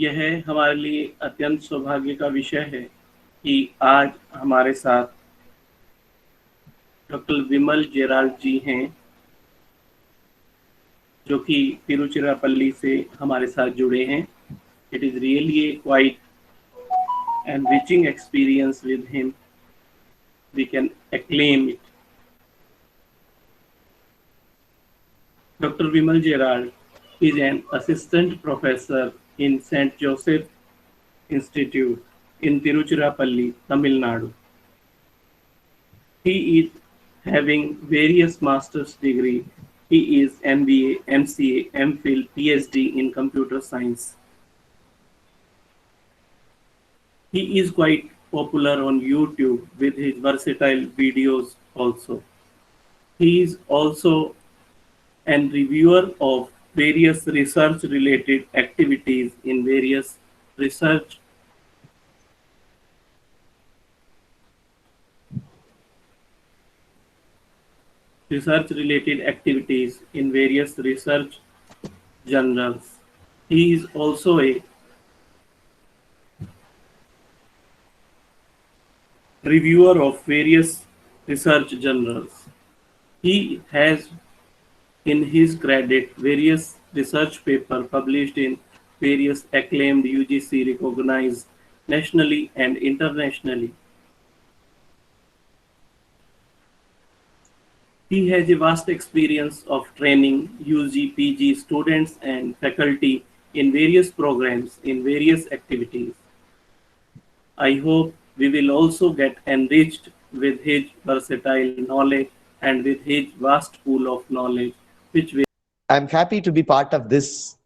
यह हमारे लिए अत्यंत सौभाग्य का विषय है कि आज हमारे साथ डॉक्टर विमल जेराल्ड जी हैं, जो कि तिरुचिरापल्ली से हमारे साथ जुड़े हैं। It is really a quite enriching experience with him. We can acclaim it. Dr. Vimal Gerald is an assistant professor in St. Joseph Institute in Tiruchirappalli, Tamil Nadu. He is having various master's degree. He is MBA, MCA, MPhil, PhD in computer science. He is quite popular on YouTube with his versatile videos also. He is also an reviewer of various research related activities in various research related activities in various research journals. He is also a reviewer of various research journals. He has in his credit various research papers published in various acclaimed UGC recognized nationally and internationally. He has a vast experience of training UG, PG students and faculty in various programs in various activities. I hope we will also get enriched with his versatile knowledge and with his vast pool of knowledge, which will. I'm happy to be part of this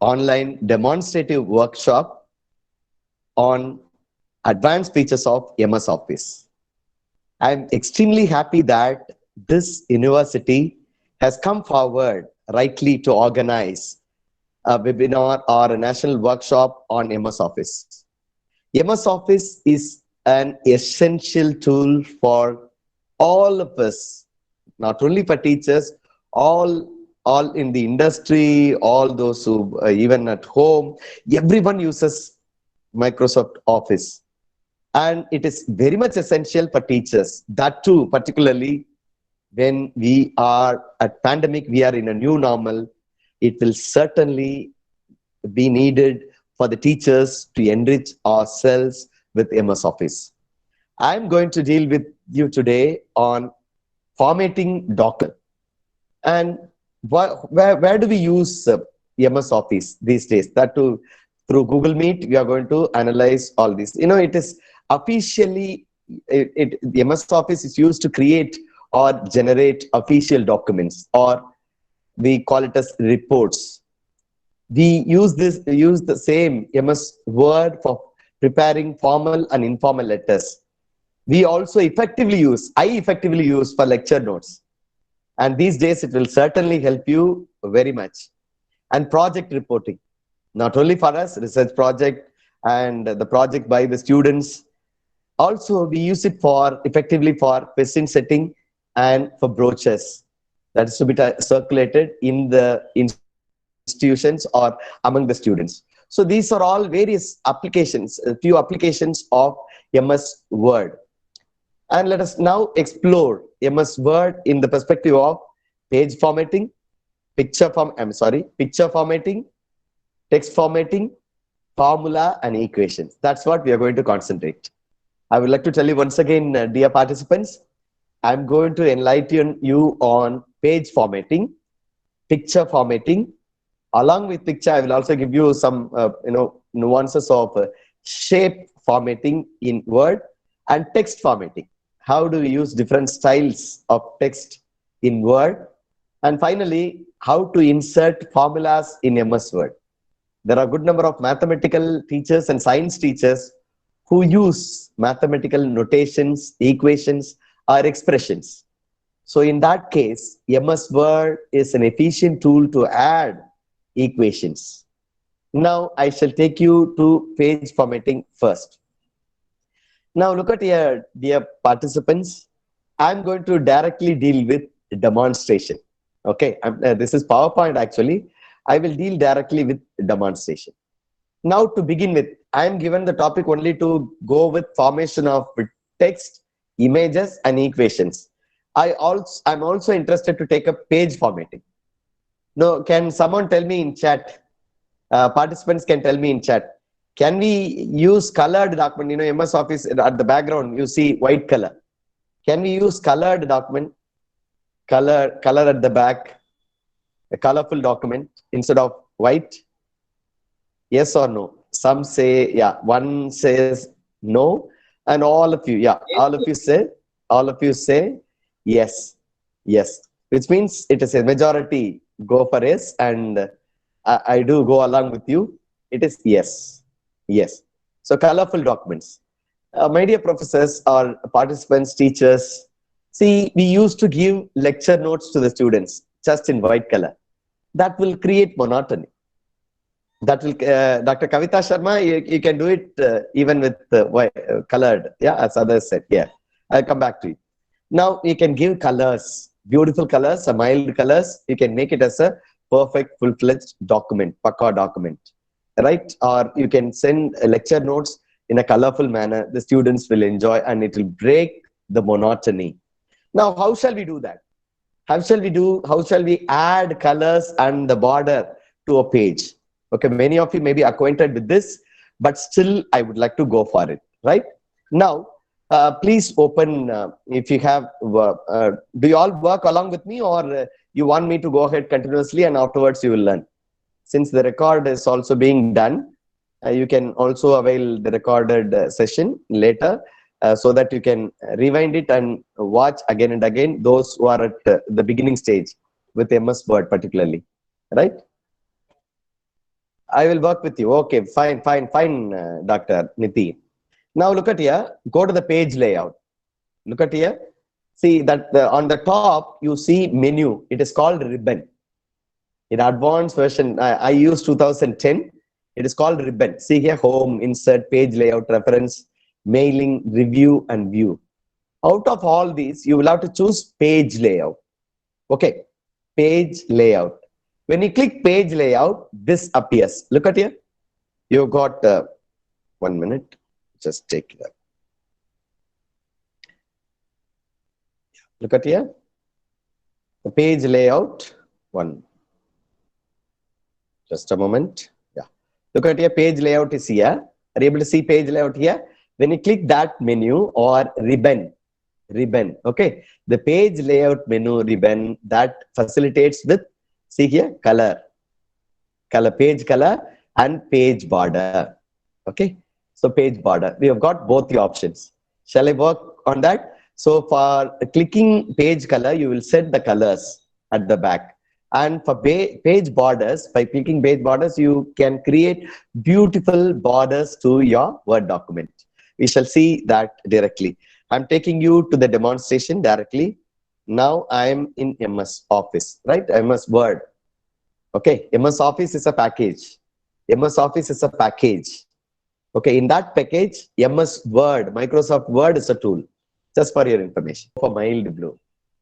online demonstrative workshop on advanced features of MS Office. I'm extremely happy that this university has come forward rightly to organize a webinar or a national workshop on MS Office. MS Office is an essential tool for all of us, not only for teachers, all in the industry, all those who even at home, everyone uses Microsoft Office. And it is very much essential for teachers. That too, particularly when we are at pandemic, we are in a new normal. It will certainly be needed for the teachers to enrich ourselves with MS Office. I'm going to deal with you today on formatting document. And where do we use MS Office these days? That too, through Google Meet, we are going to analyze all this. You know, it is officially, the MS Office is used to create or generate official documents, or we call it as reports. We use the same MS Word for preparing formal and informal letters. We also I effectively use for lecture notes. And these days, it will certainly help you very much. And project reporting, not only for us, research project and the project by the students. Also, we use it effectively for question setting and for brochures that is to be circulated in the institutions or among the students. So these are all various applications, a few applications of MS Word. And let us now explore MS Word in the perspective of page formatting, picture formatting, text formatting, formula, and equations. That's what we are going to concentrate. I would like to tell you once again, dear participants, I'm going to enlighten you on page formatting, picture formatting. Along with picture, I will also give you some nuances of shape formatting in Word and text formatting. How do we use different styles of text in Word? And finally, how to insert formulas in MS Word. There are a good number of mathematical teachers and science teachers who use mathematical notations, equations, or expressions. So in that case, MS Word is an efficient tool to add equations. Now I shall take you to page formatting first. Now look at here, dear participants. I'm going to directly deal with demonstration. Okay, this is PowerPoint actually. I will deal directly with demonstration. Now to begin with, I am given the topic only to go with formation of text, images and equations. I'm also interested to take up page formatting. No, can someone tell me in chat? Participants can tell me in chat. Can we use colored document? You know, MS Office at the background, you see white color. Can we use colored document? Color at the back, a colorful document instead of white? Yes or no? Some say, yeah, one says no, and all of you, yeah, all of you say yes, yes, which means it is a majority go for yes, and I do go along with you. It is yes, yes. So colorful documents. My dear professors or participants, teachers, see, we used to give lecture notes to the students just in white color. That will create monotony. That will, Dr. Kavita Sharma, you can do it even with white, colored, yeah, as others said. Yeah, I'll come back to you. Now you can give colors, beautiful colors, mild colors. You can make it as a perfect, full-fledged document, pakka document, right? Or you can send lecture notes in a colorful manner. The students will enjoy, and it will break the monotony. Now, how shall we do that? How shall we add colors and the border to a page? Okay, many of you may be acquainted with this, but still I would like to go for it, right? Now, please open, if you have, do you all work along with me, or you want me to go ahead continuously and afterwards you will learn? Since the record is also being done, you can also avail the recorded session later, so that you can rewind it and watch again and again, those who are at the beginning stage with MS Word particularly, right? I will work with you. Okay, fine, Dr. Niti. Now look at here, go to the page layout. Look at here. See that on the top, you see menu. It is called ribbon. In advanced version, I use 2010. It is called ribbon. See here, home, insert, page layout, reference, mailing, review, and view. Out of all these, you will have to choose page layout. Okay, page layout. When you click page layout, this appears. Look at here. You've got 1 minute. Just take it. Look at here. The page layout. Just a moment. Yeah. Look at here. Page layout is here. Are you able to see page layout here? When you click that menu or ribbon, okay, the page layout menu ribbon that facilitates with, see here, color, page color and page border. Okay, so page border, we have got both the options. Shall I work on that? So for clicking page color, you will set the colors at the back. And for page borders, by clicking page borders, you can create beautiful borders to your Word document. We shall see that directly. I'm taking you to the demonstration directly. Now I am in MS Office, right? MS Word. Okay, MS Office is a package. MS Office is a package. Okay, in that package, MS Word, Microsoft Word is a tool. Just for your information, for mild blue.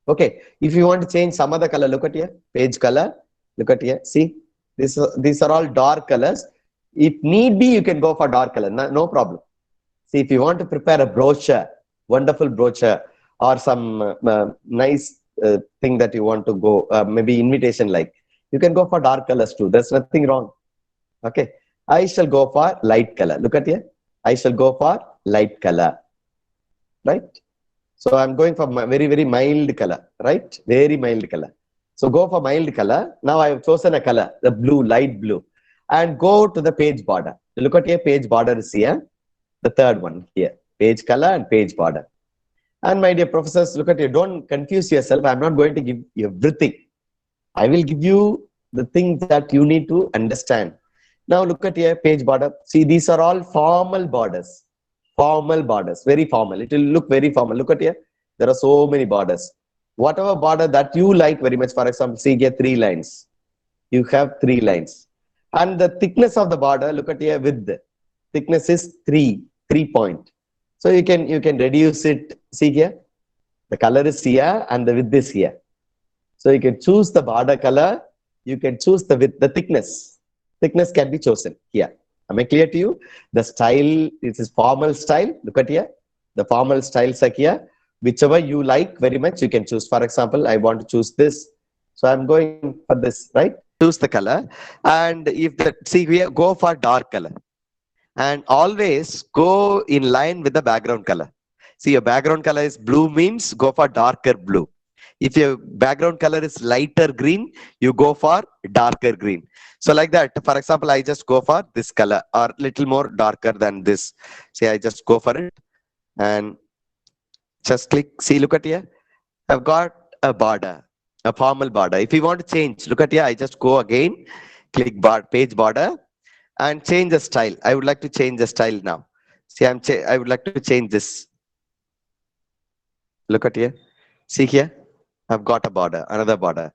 Okay, if you want to change some other color, look at here, page color. Look at here, see, these are all dark colors. If need be, you can go for dark color, no problem. See, if you want to prepare a brochure, wonderful brochure, or some nice thing that you want to go, maybe invitation like, you can go for dark colors too. There's nothing wrong. Okay, I shall go for light color. Look at here. I shall go for light color. Right? So I'm going for very, very mild color. Right? Very mild color. So go for mild color. Now I have chosen a color, the blue, light blue. And go to the page border. Look at here, page border is here. The third one here. Page color and page border. And my dear professors, look at here. Don't confuse yourself. I'm not going to give you everything. I will give you the things that you need to understand. Now look at here, page border. See, these are all formal borders. Formal borders, very formal. It will look very formal. Look at here. There are so many borders. Whatever border that you like very much, for example, see here 3 lines. You have 3 lines. And the thickness of the border, look at here, width. Thickness is 3 point. So you can reduce it. See here. The color is here and the width is here. So you can choose the border color. You can choose the width, the thickness. Thickness can be chosen here. Am I clear to you? The style is formal style. Look at here. The formal styles are here. Whichever you like very much, you can choose. For example, I want to choose this. So I'm going for this, right? Choose the color. And if the, see here, go for dark color. And always go in line with the background color. See, your background color is blue means go for darker blue. If your background color is lighter green, you go for darker green. So like that, for example, I just go for this color or little more darker than this. See, I just go for it and just click. See, look at here. I've got a border, a formal border. If you want to change, look at here. I just go again, click page border and change the style. I would like to change the style now. See, I would like to change this. Look at here. See here. I've got a border, another border.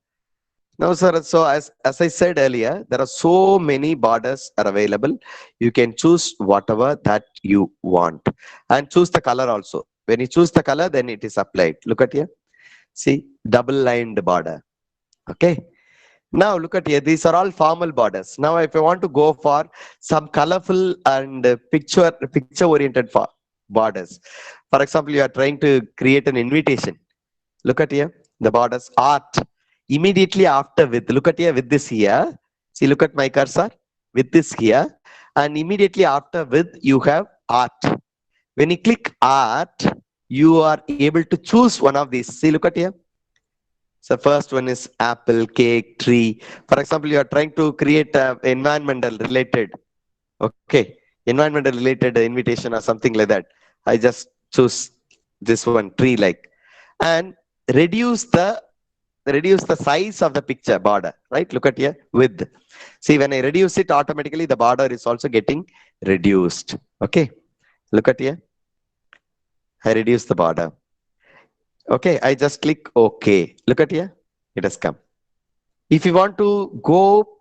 Now, sir, so as I said earlier, there are so many borders are available. You can choose whatever that you want and choose the color also. When you choose the color, then it is applied. Look at here. See, double lined border. Okay. Now look at here. These are all formal borders. Now, if I want to go for some colorful and picture oriented borders, for example, you are trying to create an invitation. Look at here. The borders art. Immediately after with, look at here with this here. See, look at my cursor with this here. And immediately after with, you have art. When you click art, you are able to choose one of these. See, look at here. So first one is apple, cake, tree. For example, you are trying to create environmental related, okay, environmental related invitation or something like that. I just choose this one, tree like, and reduce the size of the picture border, right? Look at here, width. See, when I reduce it, automatically the border is also getting reduced. Okay, look at here. I reduce the border. Okay, I just click OK. Look at here, it has come. If you want to go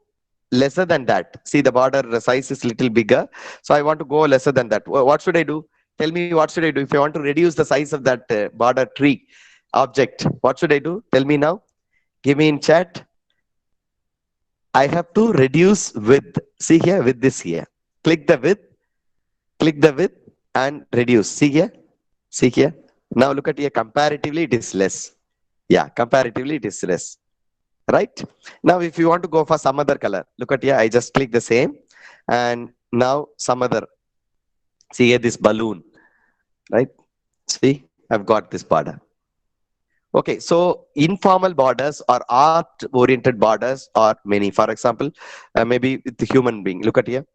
lesser than that, see the border size is little bigger. So I want to go lesser than that. What should I do? Tell me what should I do? If I want to reduce the size of that border tree object, what should I do? Tell me now. Give me in chat. I have to reduce width. See here, with this here. Click the width and reduce. See here, see here. Now look at here, comparatively it is less. Yeah, comparatively it is less. Right? Now if you want to go for some other color, look at here, I just click the same. And now some other, see here this balloon. Right? See, I've got this border. Okay, so informal borders or art-oriented borders are many. For example, maybe with the human being. Look at here.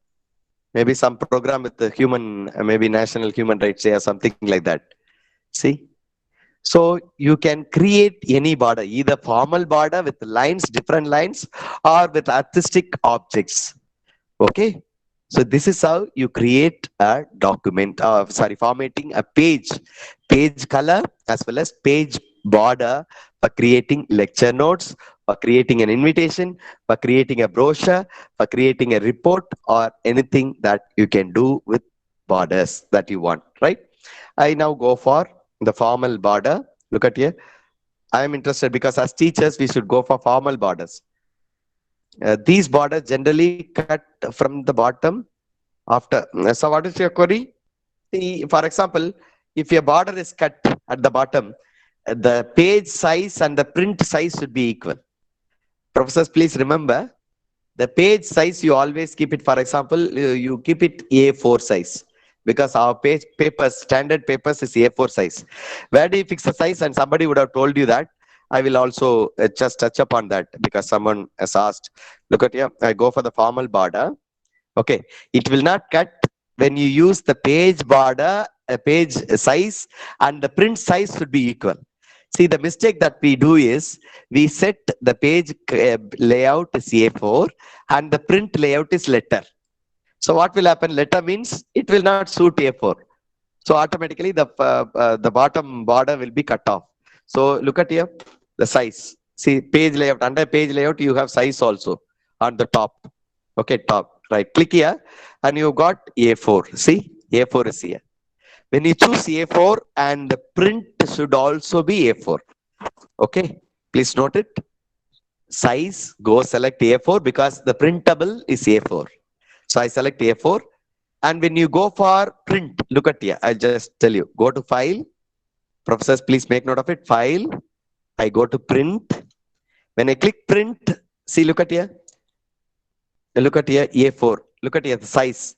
Maybe some program with the human, maybe National Human Rights Day or something like that. See? So you can create any border, either formal border with lines, different lines, or with artistic objects. Okay? So this is how you create a document, formatting a page color as well as page border for creating lecture notes, for creating an invitation, for creating a brochure, for creating a report, or anything that you can do with borders that you want, right? I now go for the formal border. Look at here. I am interested because as teachers, we should go for formal borders. These borders generally cut from the bottom after. So what is your query? See, for example, if your border is cut at the bottom, the page size and the print size should be equal. Professors, please remember, the page size you always keep it, for example, you keep it A4 size. Because our papers, standard papers is A4 size. Where do you fix the size? And somebody would have told you that. I will also just touch upon that because someone has asked. Look at here. I go for the formal border. Okay. It will not cut when you use the page border, a page size, and the print size should be equal. See, the mistake that we do is we set the page layout is A4 and the print layout is letter. So what will happen? Letter means it will not suit A4. So automatically the bottom border will be cut off. So look at here, the size. See, page layout, under page layout, you have size also on the top. Okay, top, right. Click here and you've got A4. See, A4 is here. When you choose A4 and the print should also be A4. Okay, please note it. Size, go select A4 because the printable is A4. So I select A4. And when you go for print, look at here. I'll just tell you. Go to File. Professors, please make note of it. File. I go to Print. When I click Print, see, look at here. Look at here, A4. Look at here, the size.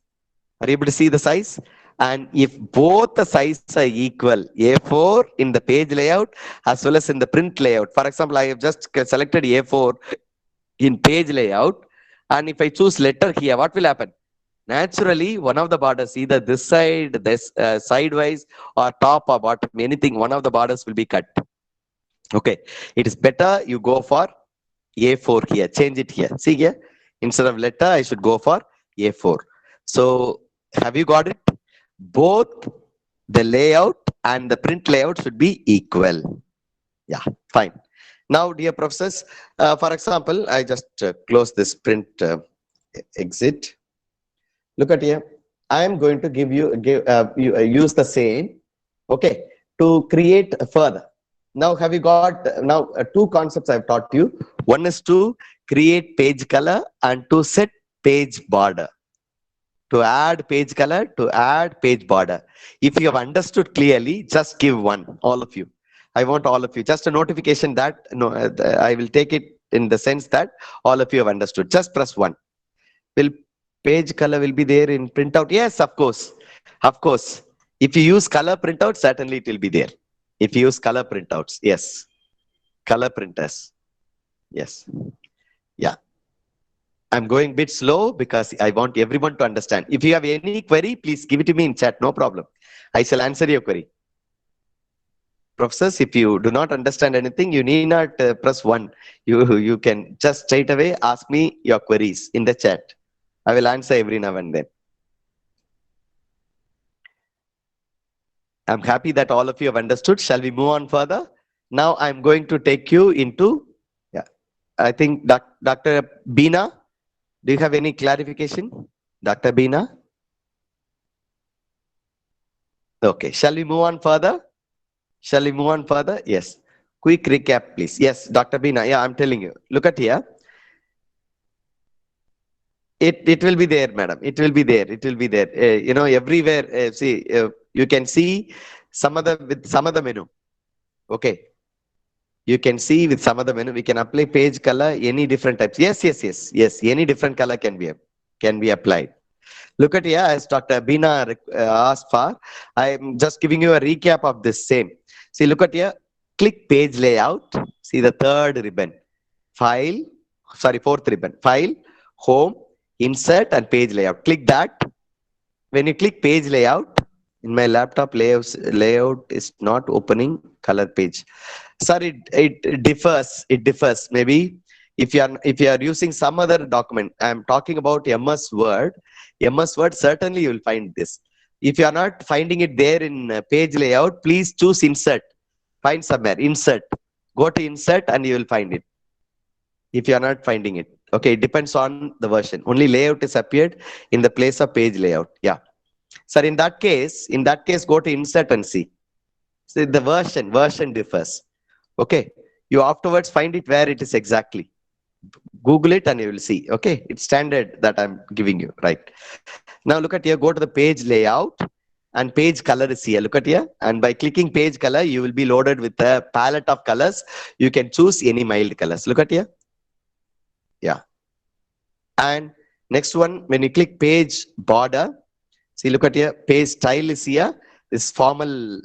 Are you able to see the size? And if both the sizes are equal, A4 in the page layout as well as in the print layout. For example, I have just selected A4 in page layout. And if I choose letter here, what will happen? Naturally, one of the borders, either this side, this sidewise, or top or bottom, anything, one of the borders will be cut. Okay, it is better you go for A4 here. Change it here. See here, instead of letter, I should go for A4. So, have you got it? Both the layout and the print layout should be equal. Yeah, fine. Now, dear professors, for example, I just close this print exit. Look at here. I am going to use the same, okay, to create further. Now, have you got two concepts I've taught you? One is to create page color and to set page border. To add page color, to add page border. If you have understood clearly, just give one, all of you. I want all of you. Just a notification that I will take it in the sense that all of you have understood. Just press one. Will page color will be there in printout? Yes, of course. Of course. If you use color printout, certainly it will be there. If you use color printouts, yes. Color printers. Yes. Yeah. I'm going a bit slow because I want everyone to understand. If you have any query, please give it to me in chat. No problem. I shall answer your query. Professors, if you do not understand anything, you need not press 1. You can just straight away ask me your queries in the chat. I will answer every now and then. I'm happy that all of you have understood. Shall we move on further? Now I'm going to take you into, I think Dr. Beena, do you have any clarification? Dr. Beena? Okay, shall we move on further? Shall we move on further? Yes. Quick recap, please. Yes, Dr. Beena, yeah, I'm telling you. Look at here. It will be there, madam. It will be there. It will be there. Everywhere. See, you can see some other menu. Okay. You can see with some of the menu, we can apply page color, any different types. Yes. Any different color can be applied. Look at here, as Dr. Beena asked for, I'm just giving you a recap of this same. See, look at here, click page layout. See the third ribbon, fourth ribbon, file, home, insert and page layout. Click that. When you click page layout, in my laptop layout is not opening color page. Sorry, it differs. Maybe if you are using some other document, I am talking about MS Word. MS Word, certainly you will find this. If you are not finding it there in page layout, please choose insert. Find somewhere, insert. Go to insert and you will find it. If you are not finding it. Okay, it depends on the version. Only layout is appeared in the place of page layout. Yeah. Sir, in that case, go to insert and see. So the version differs. Okay. You afterwards find it where it is exactly. Google it and you will see. Okay. It's standard that I'm giving you. Right. Now look at here. Go to the page layout and page color is here. Look at here. And by clicking page color, you will be loaded with a palette of colors. You can choose any mild colors. Look at here. Yeah. And next one, when you click page border, see, look at here, page style is here, this formal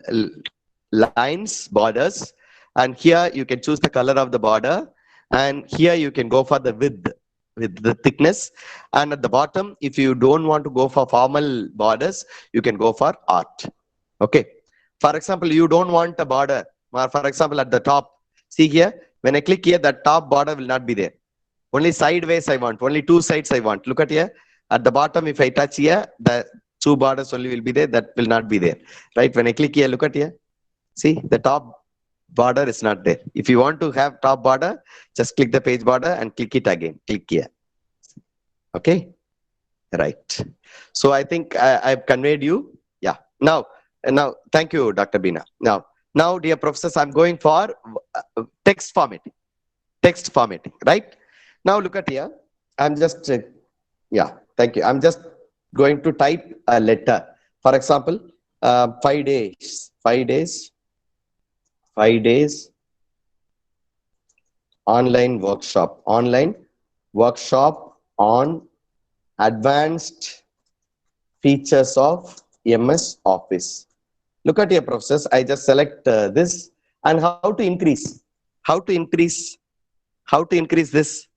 lines, borders, and here you can choose the color of the border, and here you can go for the width, with the thickness, and at the bottom, if you don't want to go for formal borders, you can go for art. Okay. For example, you don't want a border, or for example, at the top, see here, when I click here, the top border will not be there. Only sideways I want, only two sides I want. Look at here, at the bottom, if I touch here, the two borders only will be there, that will not be there. Right, when I click here, look at here, see, the top border is not there. If you want to have top border, just click the page border and click it again, click here. Okay, right. So I think I've conveyed you. Yeah, now, thank you, Dr. Beena. Now, dear professors, I'm going for text formatting, right? Now look at here, I'm just, yeah, Thank you. I'm just going to type a letter. For example, 5 days, 5 days, 5 days online workshop on advanced features of MS Office. Look at your process. I just select this, and how to increase, how to increase, how to increase this,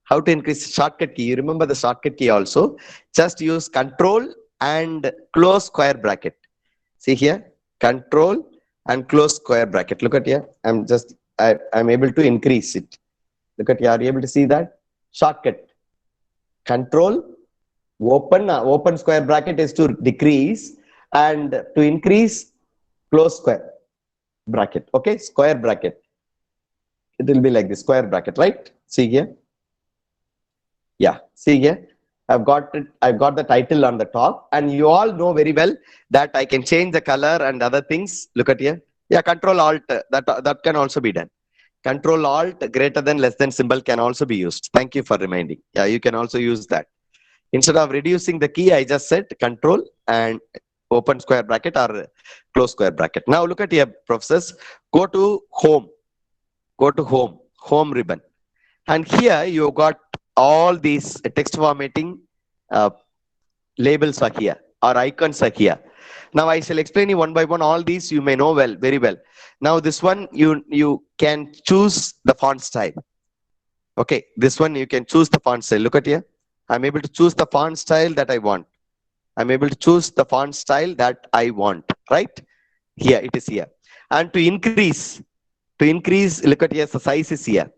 how to increase shortcut key. You remember the shortcut key also. Just use control and close square bracket. See here, control and close square bracket. Look at here. I'm able to increase it. Look at here. Are you able to see that? Shortcut. Control, open square bracket is to decrease, and to increase, close square bracket. Okay, square bracket. It will be like this, square bracket, right? See here. Yeah, see here. I've got it. I've got the title on the top, and you all know very well that I can change the color and other things. Look at here. Yeah, Control Alt. That can also be done. Control Alt greater than less than symbol can also be used. Thank you for reminding. Yeah, you can also use that. Instead of reducing the key, I just said control and open square bracket or close square bracket. Now look at your process. Go to home. Go to home ribbon. And here you got all these text formatting labels are here, or icons are here. Now I shall explain you one by one. All these you may know well, very well. Now this one, you can choose the font style. Okay, this one you can choose the font style. Look at here. I'm able to choose the font style that I want. I'm able to choose the font style that I want, right? Here, it is here. And to increase, look at here, the size is here.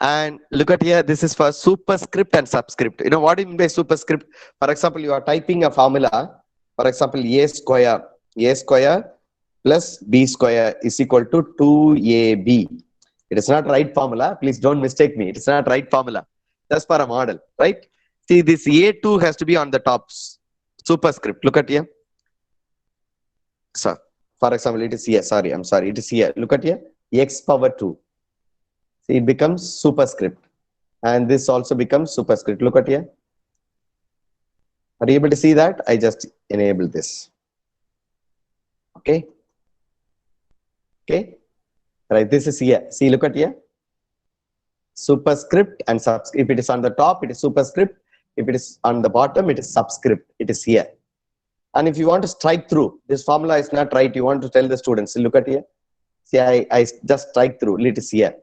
And look at here, this is for superscript and subscript. You know what I mean by superscript? For example, you are typing a formula. For example, a square plus b square is equal to 2ab. It is not right formula. Please don't mistake me. It is not right formula. Just for a model, right? See, this a2 has to be on the top. Superscript. Look at here. So, for example, it is here. Sorry, I'm sorry. It is here. Look at here. X power 2. See, it becomes superscript. And this also becomes superscript. Look at here. Are you able to see that? I just enable this. Okay. Okay. Right. This is here. See, look at here. Superscript and subscript. If it is on the top, it is superscript. If it is on the bottom, it is subscript. It is here. And if you want to strike through, this formula is not right. You want to tell the students, look at here. See, I just strike through. It is here.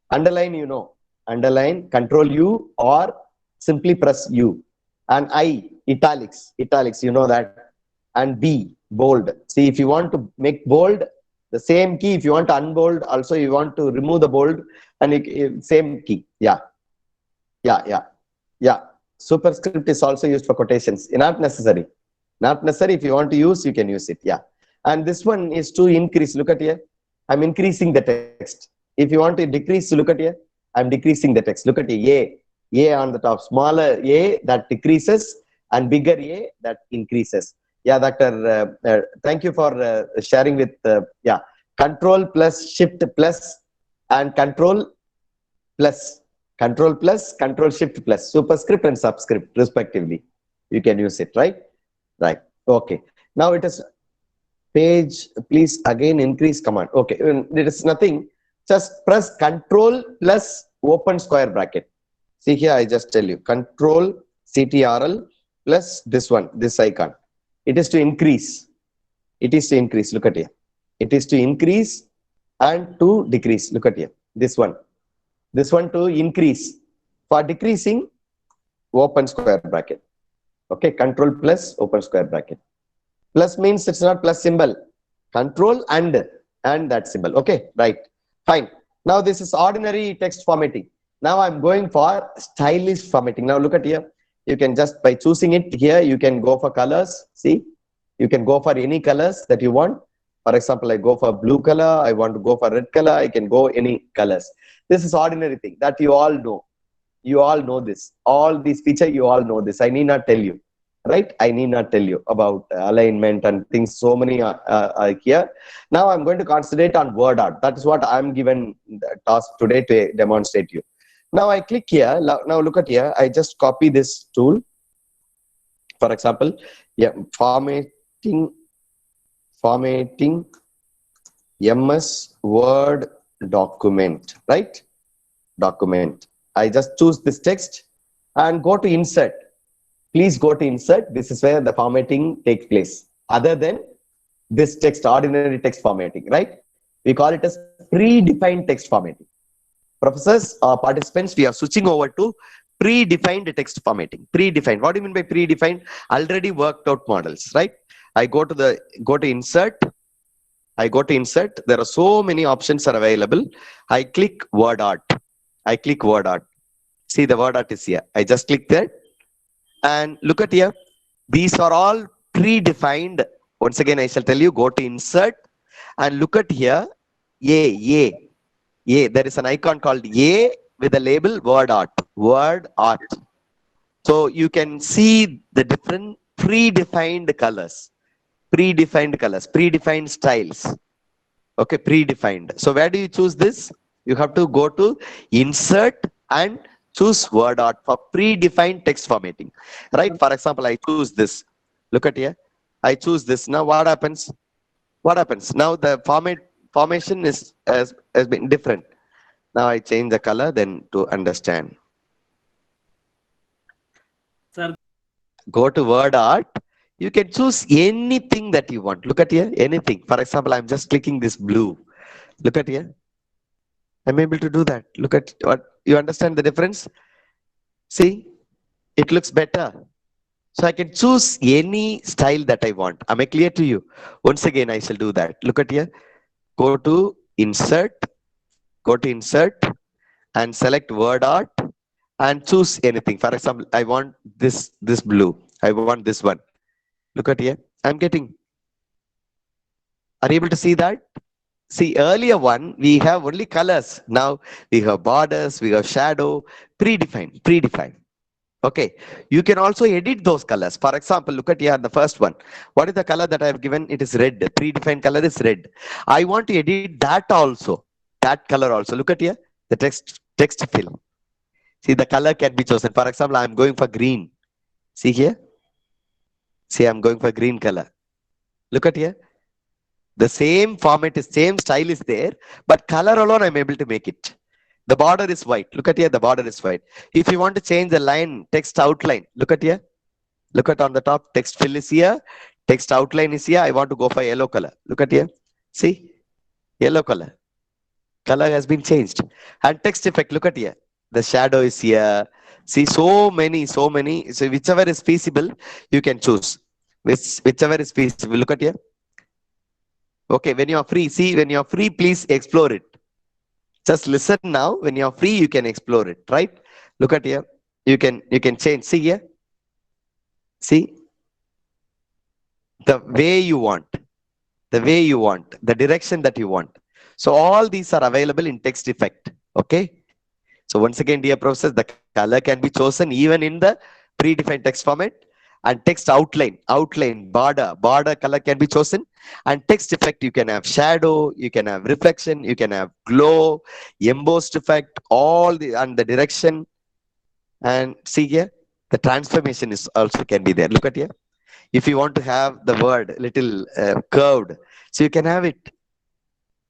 Underline, you know. Underline, control U, or simply press U. And I, italics, you know that. And B, bold. See, if you want to make bold, the same key. If you want to unbold, also you want to remove the bold, and same key. Yeah. Superscript is also used for quotations. Not necessary. Not necessary. If you want to use, you can use it. Yeah. And this one is to increase. Look at here. I'm increasing the text. If you want to decrease, look at here. I'm decreasing the text. Look at here. A on the top. Smaller A that decreases, and bigger A that increases. Yeah, Doctor. Thank you for sharing with. Yeah. Control plus Shift plus and Control plus. Control plus, Control Shift plus, superscript and subscript respectively. You can use it, right? Right. Okay. Now it is page, please again increase command. Okay. It is nothing. Just press Control plus open square bracket. See here, I just tell you. Control CTRL plus this one, this icon. It is to increase. It is to increase. Look at here. It is to increase and to decrease. Look at here. This one. This one to increase. For decreasing, open square bracket. Okay, control plus open square bracket. Plus means it's not plus symbol. Control and that symbol. Okay, right. Fine. Now this is ordinary text formatting. Now I'm going for stylish formatting. Now look at here. You can just, by choosing it here, you can go for colors. See, you can go for any colors that you want. For example, I go for blue color. I want to go for red color. I can go any colors. This is ordinary thing that you all know. You all know this. All these features, you all know this. I need not tell you, right? I need not tell you about alignment and things. So many are here. Now I'm going to concentrate on word art. That is what I'm given the task today to demonstrate you. Now I click here. Now look at here. I just copy this tool. For example, yeah, formatting MS Word document, right? Document. I just choose this text and go to insert. Please go to insert. This is where the formatting takes place. Other than this text, ordinary text formatting, right? We call it as predefined text formatting. Professors or participants, we are switching over to predefined text formatting. Predefined. What do you mean by predefined? Already worked out models, right? I go to insert. I go to insert. There are so many options are available. I click word art. I click word art. See, the word art is here. I just click that and look at here. These are all predefined. Once again, I shall tell you, go to insert and look at here. A. There is an icon called A with the label word art. Word art. So you can see the different predefined colors, predefined styles. Okay, predefined. So where do you choose this? You have to go to insert and choose word art for predefined text formatting. Right? For example, I choose this. Look at here. I choose this. Now what happens? What happens? Now the formation has been different. Now I change the color then to understand. Sir, Go to word art. You can choose anything that you want. Look at here, anything. For example, I'm just clicking this blue. Look at here. I'm able to do that. Look at what you understand the difference. See, it looks better. So I can choose any style that I want. Am I clear to you? Once again, I shall do that. Look at here. Go to insert. Go to insert and select word art and choose anything. For example, I want this blue. I want this one. Look at here. I'm getting. Are you able to see that? See, earlier one, we have only colors. Now we have borders, we have shadow, predefined. Okay. You can also edit those colors. For example, look at here the first one. What is the color that I have given? It is red. Predefined color is red. I want to edit that also. That color also. Look at here. The text fill. See, the color can be chosen. For example, I'm going for green. See here. See, I'm going for green color. Look at here. The same format is same style is there, but color alone I'm able to make it. The border is white. Look at here, the border is white. If you want to change the line, text outline, look at here. Look at on the top, text fill is here, text outline is here. I want to go for yellow color. Look at here. See, yellow color. Color has been changed. And text effect, look at here. The shadow is here. See, so many. So whichever is feasible, you can choose. Whichever is feasible. Look at here. Okay, when you're free, see, when you're free, please explore it. Just listen now. When you're free, you can explore it, right? Look at here. You can change. See here. See the way you want, the direction that you want. So all these are available in text effect. Okay. So once again, dear professors, the color can be chosen even in the predefined text format. And text outline, border color can be chosen. And text effect, you can have shadow, you can have reflection, you can have glow, embossed effect, all the and the direction. And see here, the transformation is also can be there. Look at here. If you want to have the word little curved, so you can have it.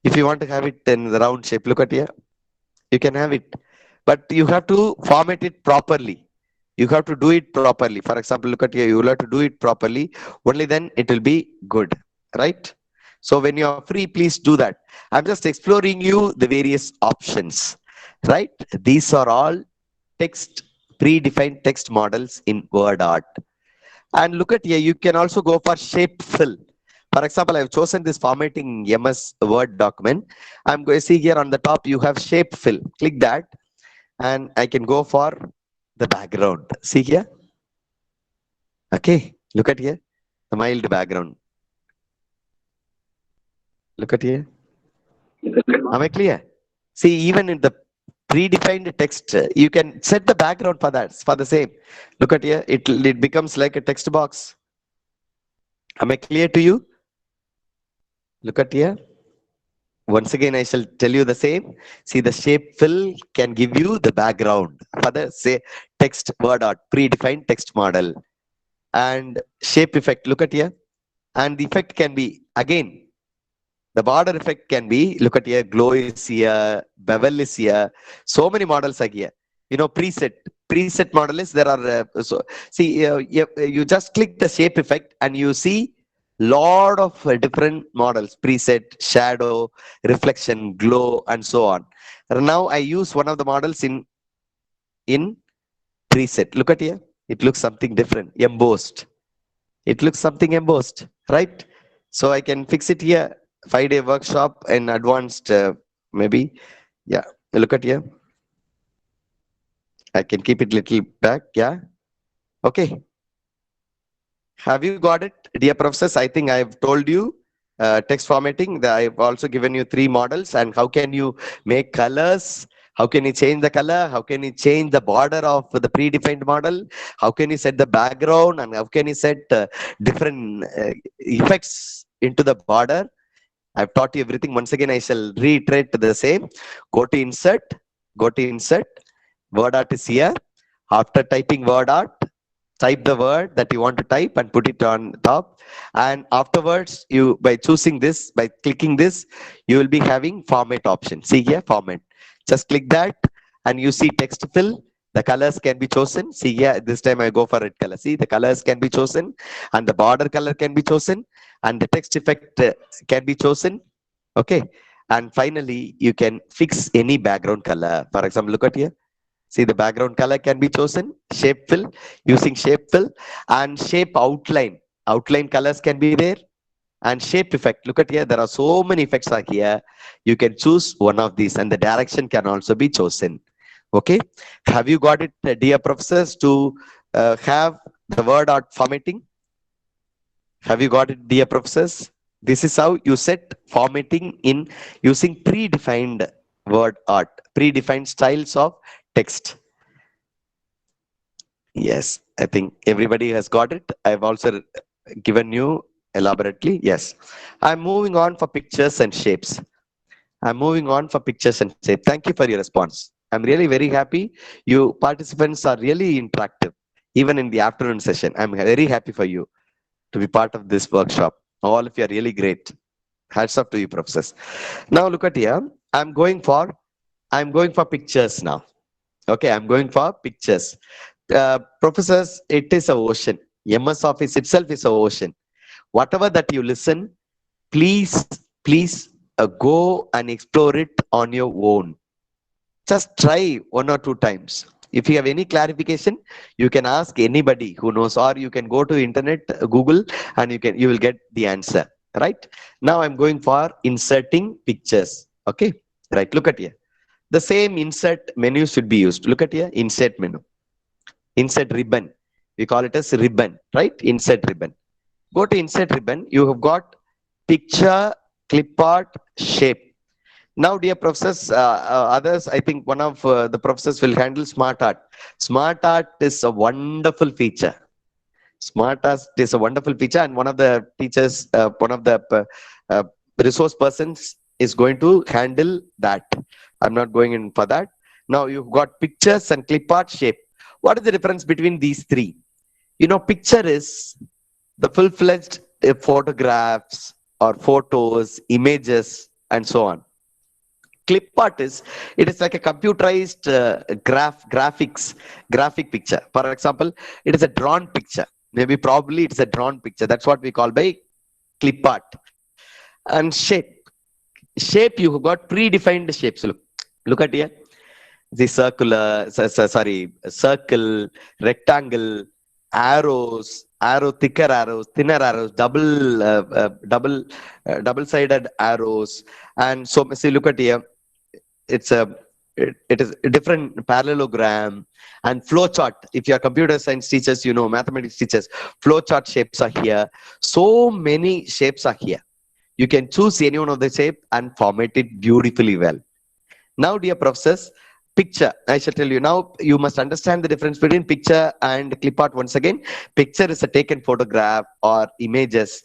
If you want to have it in the round shape, look at here. You can have it, but you have to format it properly. You have to do it properly. For example, look at here. You will have to do it properly. Only then it will be good, right? So when you are free, please do that. I'm just exploring you the various options, right? These are all predefined text models in word art. And look at here. You can also go for shape fill. For example, I've chosen this formatting MS Word document. I'm going to see here on the top, you have shape fill. Click that and I can go for the background. See here. Okay. Look at here. The mild background. Look at here. Am I clear? See, even in the predefined text, you can set the background for that, for the same. Look at here. It becomes like a text box. Am I clear to you? Look at here. Once again, I shall tell you the same. See, the shape fill can give you the background for the say text word art predefined text model. and shape effect. Look at here. And the effect can be, again, the border effect can be, look at here, glow is here, bevel is here. So many models are here. You know, preset model is, there are, so see, you just click the shape effect and you see lot of different models, preset, shadow, reflection, glow, and so on. Now I use one of the models in preset. Look at here. It looks something different, embossed. It looks something embossed, right? So I can fix it here. 5-day workshop in advanced, maybe. Yeah, look at here. I can keep it little back. Yeah. Okay. Have you got it, dear professors? I think I've told you text formatting. I've also given you 3 models and how can you make colors. How can you change the color? How can you change the border of the predefined model? How can you set the background? And how can you set different effects into the border? I've taught you everything. Once again, I shall reiterate the same. Go to insert. Go to insert. Word art is here. After typing word art, type the word that you want to type and put it on top. And afterwards, you, by choosing this, by clicking this, you will be having format option. See here, format. Just click that and you see text fill. The colors can be chosen. See here, this time I go for red color. See, the colors can be chosen and the border color can be chosen and the text effect can be chosen. Okay. And finally, you can fix any background color. For example, look at here. See, the background color can be chosen, shape fill, using shape fill, and shape outline. Outline colors can be there, and shape effect. Look at here, there are so many effects are here. You can choose one of these, and the direction can also be chosen. Okay, have you got it, dear professors, to have the word art formatting? Have you got it, dear professors? This is how you set formatting in using predefined word art, predefined styles of text. Yes, I think everybody has got it. I've also given you elaborately. Yes. I'm moving on for pictures and shapes. I'm moving on for pictures and shapes. Thank you for your response. I'm really very happy. You participants are really interactive, even in the afternoon session. I'm very happy for you to be part of this workshop. All of you are really great. Hats off to you, professors. Now look at here. I'm going for pictures now. Okay, I'm going for pictures. Professors, it is a ocean. MS Office itself is a ocean. Whatever that you listen, please go and explore it on your own. Just try 1 or 2 times. If you have any clarification, you can ask anybody who knows, or you can go to internet, Google, and you will get the answer. Right? Now I'm going for inserting pictures. Okay, right. Look at here. The same insert menu should be used. Look at here, insert menu. Insert ribbon. We call it as ribbon, right? Insert ribbon. Go to insert ribbon. You have got picture, clip art, shape. Now, dear professors, others, I think one of the professors will handle smart art. Smart art is a wonderful feature. Smart art is a wonderful feature, and one of the teachers, one of the resource persons is going to handle that. I'm not going in for that. Now you've got pictures and clip art, shape. What is the difference between these 3? You know, picture is the full-fledged photographs or photos, images, and so on. Clip art is, it is like a computerized graphic picture. For example, it is a drawn picture. Maybe probably it's a drawn picture. That's what we call by clip art. And shape. Shape, you have got predefined shapes. Look at here. The circular, circle, rectangle, arrows, thicker arrows, thinner arrows, double-sided arrows, and so see. Look at here. It is a different parallelogram and flowchart. If you are computer science teachers, you know, mathematics teachers, flowchart shapes are here. So many shapes are here. You can choose any one of the shape and format it beautifully well. Now, dear professors, picture, I shall tell you now, you must understand the difference between picture and clip art. Once again, picture is a taken photograph or images,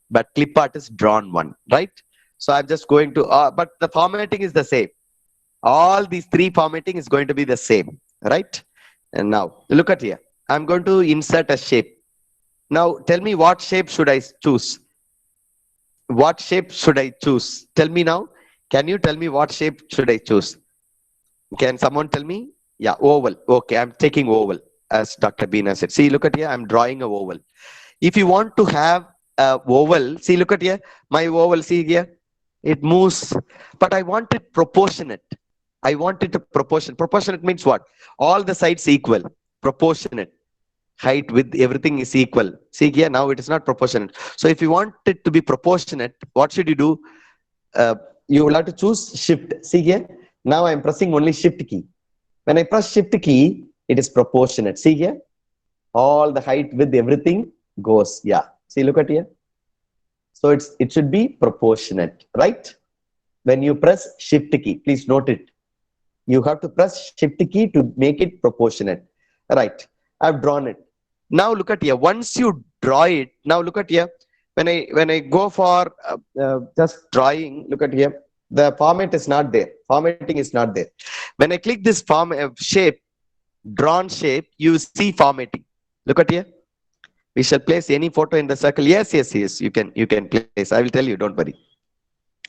but clip art is drawn one, right? So I'm just going to, but the formatting is the same. All these 3 formatting is going to be the same, right? And now look at here. I'm going to insert a shape. Now tell me what shape should I choose? What shape should I choose? Tell me now. Can you tell me what shape should I choose? Can someone tell me? Yeah, oval. Okay, I'm taking oval as Dr. Beena said. See, look at here. I'm drawing a oval. If you want to have a oval, see, look at here. My oval, see here. It moves, but I want it proportionate. I want it to proportion. Proportionate means what? All the sides equal. Proportionate. Height, width, everything is equal. See here, now it is not proportionate. So if you want it to be proportionate, what should you do? You will have to choose shift. See here, now I am pressing only shift key. When I press shift key, it is proportionate. See here, all the height, width, everything goes. Yeah. See, look at here. So it should be proportionate, right? When you press shift key, please note it. You have to press shift key to make it proportionate. Right. I've drawn it. Now look at here. Once you draw it, now look at here. When I go for just drawing, look at here. The format is not there. Formatting is not there. When I click this shape, drawn shape, you see formatting. Look at here. We shall place any photo in the circle. Yes. You can place. I will tell you. Don't worry.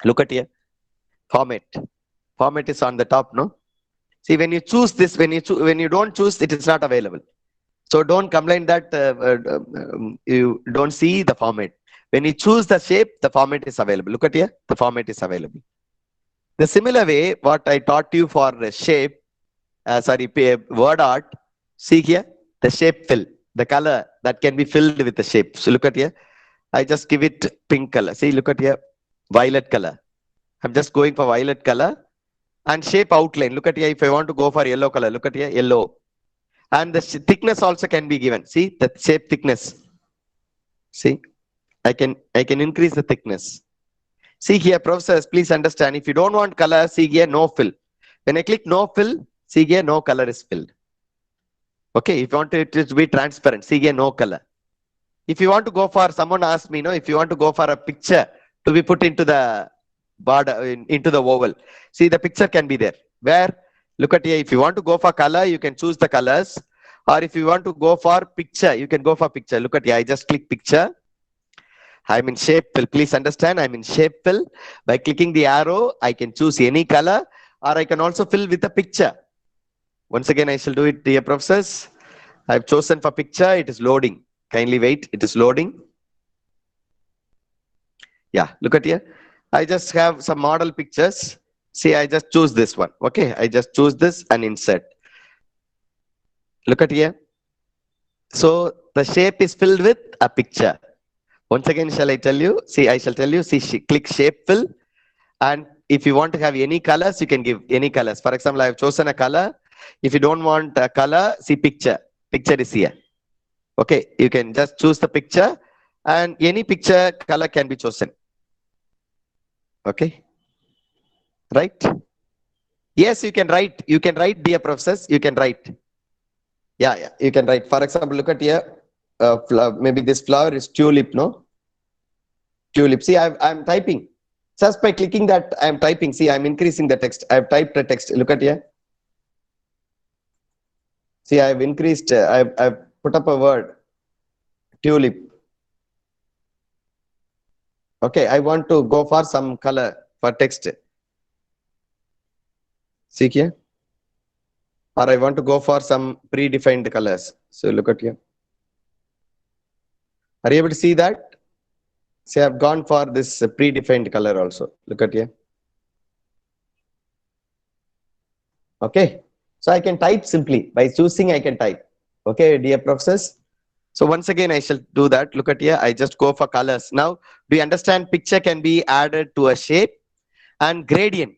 Look at here. Format. Format is on the top, no? See, when you choose this, when you don't choose, it is not available. So don't complain that you don't see the format. When you choose the shape, the format is available. Look at here, the format is available. The similar way, what I taught you for shape, word art, see here, the shape fill, the color that can be filled with the shape. So look at here, I just give it pink color. See, look at here, violet color. I'm just going for violet color. And shape outline, look at here, if I want to go for yellow color, look at here, yellow. And the thickness also can be given. See, the shape thickness. See, I can increase the thickness. See here, professors, please understand, if you don't want color, see here, no fill. When I click no fill, see here, no color is filled. Okay, if you want it to be transparent, see here, no color. If you want to go for, someone asked me, if you want to go for a picture to be put into the border, into the oval, see, the picture can be there. Where? Look at here, if you want to go for color, you can choose the colors. Or if you want to go for picture, you can go for picture. Look at here, I just click picture. I'm in shape fill. Please understand, I'm in shape fill. By clicking the arrow, I can choose any color, or I can also fill with a picture. Once again, I shall do it, dear professors. I've chosen for picture. It is loading. Kindly wait. It is loading. Yeah, look at here. I just have some model pictures. See, I just choose this one. Okay, I just choose this and insert. Look at here. So the shape is filled with a picture. Once again, shall I tell you? See, I shall tell you. See, click shape fill. And if you want to have any colors, you can give any colors. For example, I have chosen a color. If you don't want a color, see picture. Picture is here. Okay, you can just choose the picture and any picture color can be chosen. Okay. Right? Yes, you can write. You can write, dear professors. You can write. Yeah, you can write. For example, look at here. Maybe this flower is tulip, no? Tulip. See, I'm typing. Just by clicking that, I'm typing. See, I'm increasing the text. I've typed the text. Look at here. See, I've increased. I've put up a word. Tulip. Okay, I want to go for some color for text. See here. Or I want to go for some predefined colors. So look at here. Are you able to see that? See, I've gone for this predefined color also. Look at here. Okay. So I can type simply. By choosing, I can type. Okay, dear professors. So once again, I shall do that. Look at here. I just go for colors. Now, do you understand picture can be added to a shape? And gradient.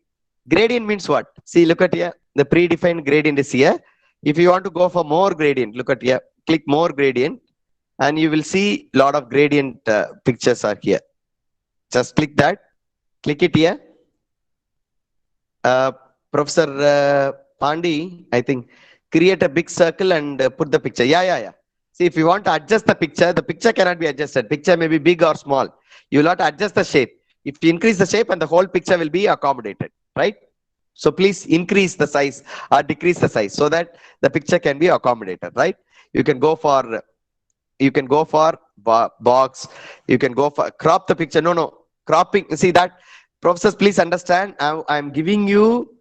Gradient means what? See, look at here. The predefined gradient is here. If you want to go for more gradient, look at here. Click more gradient. And you will see a lot of gradient pictures are here. Just click that. Click it here. Professor Pandi, I think, create a big circle and put the picture. Yeah. See, if you want to adjust the picture cannot be adjusted. Picture may be big or small. You will have to adjust the shape. If you increase the shape and the whole picture will be accommodated, right? So please increase the size or decrease the size so that the picture can be accommodated, right? You can go for You can go for box. You can go for crop the picture. No. Cropping. See that, professors, please understand. I'm giving you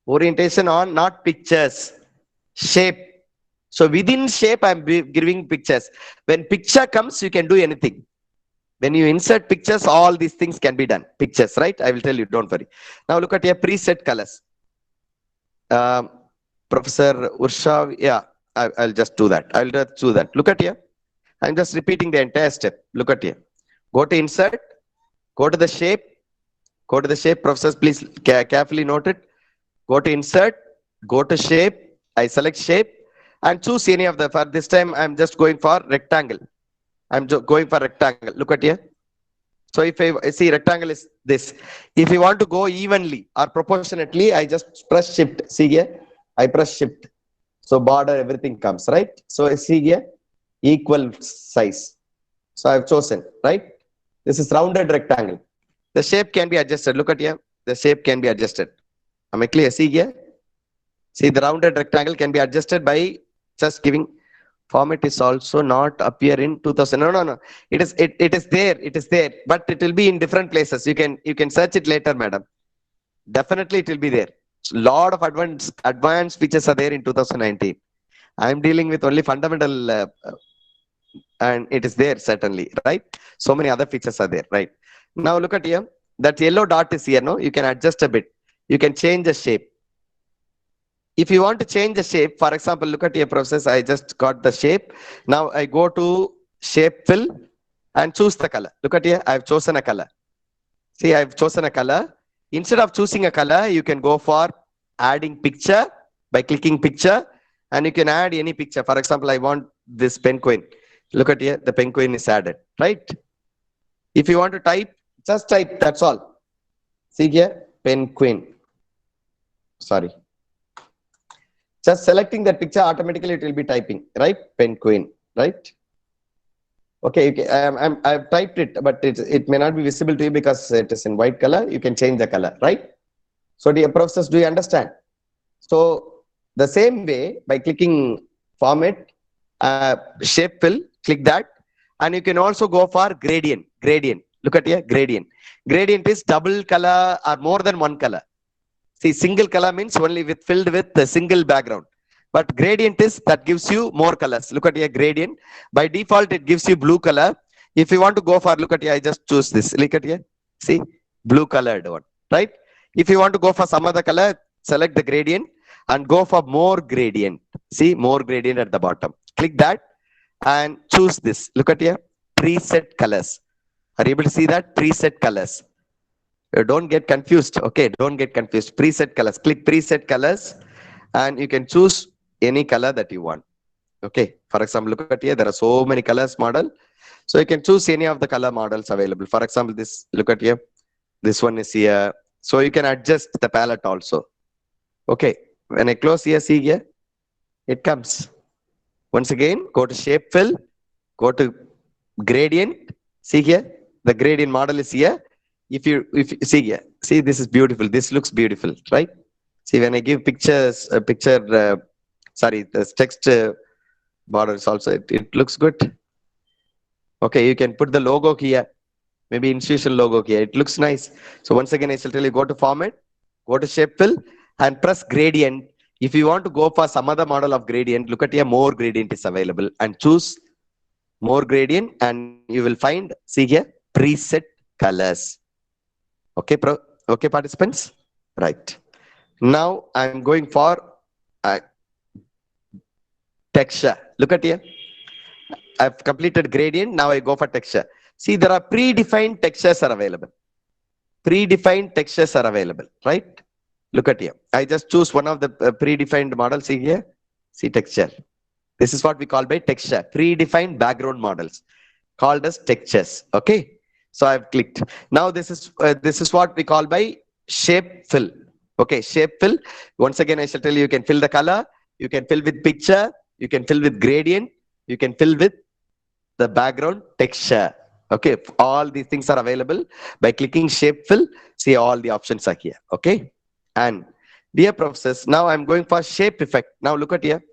orientation on not pictures, shape. So within shape, I'm giving pictures. When picture comes, you can do anything. When you insert pictures, all these things can be done. Pictures, right? I will tell you, don't worry. Now look at your preset colors. Professor Ursha, yeah, I'll just do that. I'll just do that. Look at here. I'm just repeating the entire step. Look at here. Go to insert, go to the shape, go to the shape. Professors, please carefully note it. Go to insert, go to shape. I select shape and choose any of the, for this time, I'm just going for rectangle. I'm going for rectangle. Look at here. So if I see rectangle is this, if you want to go evenly or proportionately, I just press shift. See here, I press shift. So border, everything comes, right? So I see here, equal size. So I've chosen, right? This is rounded rectangle. The shape can be adjusted. Look at here. The shape can be adjusted. Am I clear? See here. See, the rounded rectangle can be adjusted by just giving. Format is also not appear in 2000. No. It is there. It is there, but it will be in different places. You can search it later, madam. Definitely it will be there. Lot of advanced features are there in 2019. I am dealing with only fundamental, and it is there certainly, right? So many other features are there, right? Now look at here. That yellow dot is here. No, you can adjust a bit. You can change the shape. If you want to change the shape, for example, look at your process. I just got the shape. Now I go to shape fill and choose the color. Look at here. I've chosen a color. See, I've chosen a color. Instead of choosing a color, you can go for adding picture by clicking picture, and you can add any picture. For example, I want this penguin. Look at here. The penguin is added, right? If you want to type, just type. That's all. See here, penguin. Sorry. Just selecting that picture, automatically it will be typing, right? Penguin, right? Okay, I've typed it, but it may not be visible to you because it is in white color. You can change the color, right? So dear professors, do you understand? So the same way, by clicking format, shape fill, click that, and you can also go for gradient. Look at here, gradient. Gradient is double color or more than one color. See, single color means only filled with the single background. But gradient is that gives you more colors. Look at here, gradient. By default, it gives you blue color. If you want to go for, look at here, I just choose this. Look at here. See, blue colored one, right? If you want to go for some other color, select the gradient and go for more gradient. See, more gradient at the bottom. Click that and choose this. Look at here, preset colors. Are you able to see that? Preset colors. Don't get confused. Okay, don't get confused. Preset colors. Click preset colors and you can choose any color that you want. Okay, for example, look at here. There are so many colors model. So you can choose any of the color models available. For example, this, look at here. This one is here. So you can adjust the palette also. Okay, when I close here, see here, it comes. Once again, go to shape fill, go to gradient. See here, the gradient model is here. If you see here, see, this is beautiful. This looks beautiful, right? See, when I give pictures, sorry, the text borders also, it looks good. Okay, you can put the logo here, maybe institutional logo here. It looks nice. So once again, I shall tell you, go to format, go to shape fill and press gradient. If you want to go for some other model of gradient, look at here, more gradient is available and choose more gradient and you will find, see here, preset colors. Okay, okay, participants? Right. Now I'm going for texture. Look at here. I've completed gradient. Now I go for texture. See, there are predefined textures are available. Predefined textures are available, right? Look at here. I just choose one of the predefined models. See here. See texture. This is what we call by texture. Predefined background models called as textures. Okay. So I've clicked. Now this is what we call by shape fill. Okay, shape fill. Once again, I shall tell you, you can fill the color, you can fill with picture, you can fill with gradient, you can fill with the background texture. Okay, all these things are available by clicking shape fill. See, all the options are here. Okay, and dear professors, now I'm going for shape effect. Now look at here.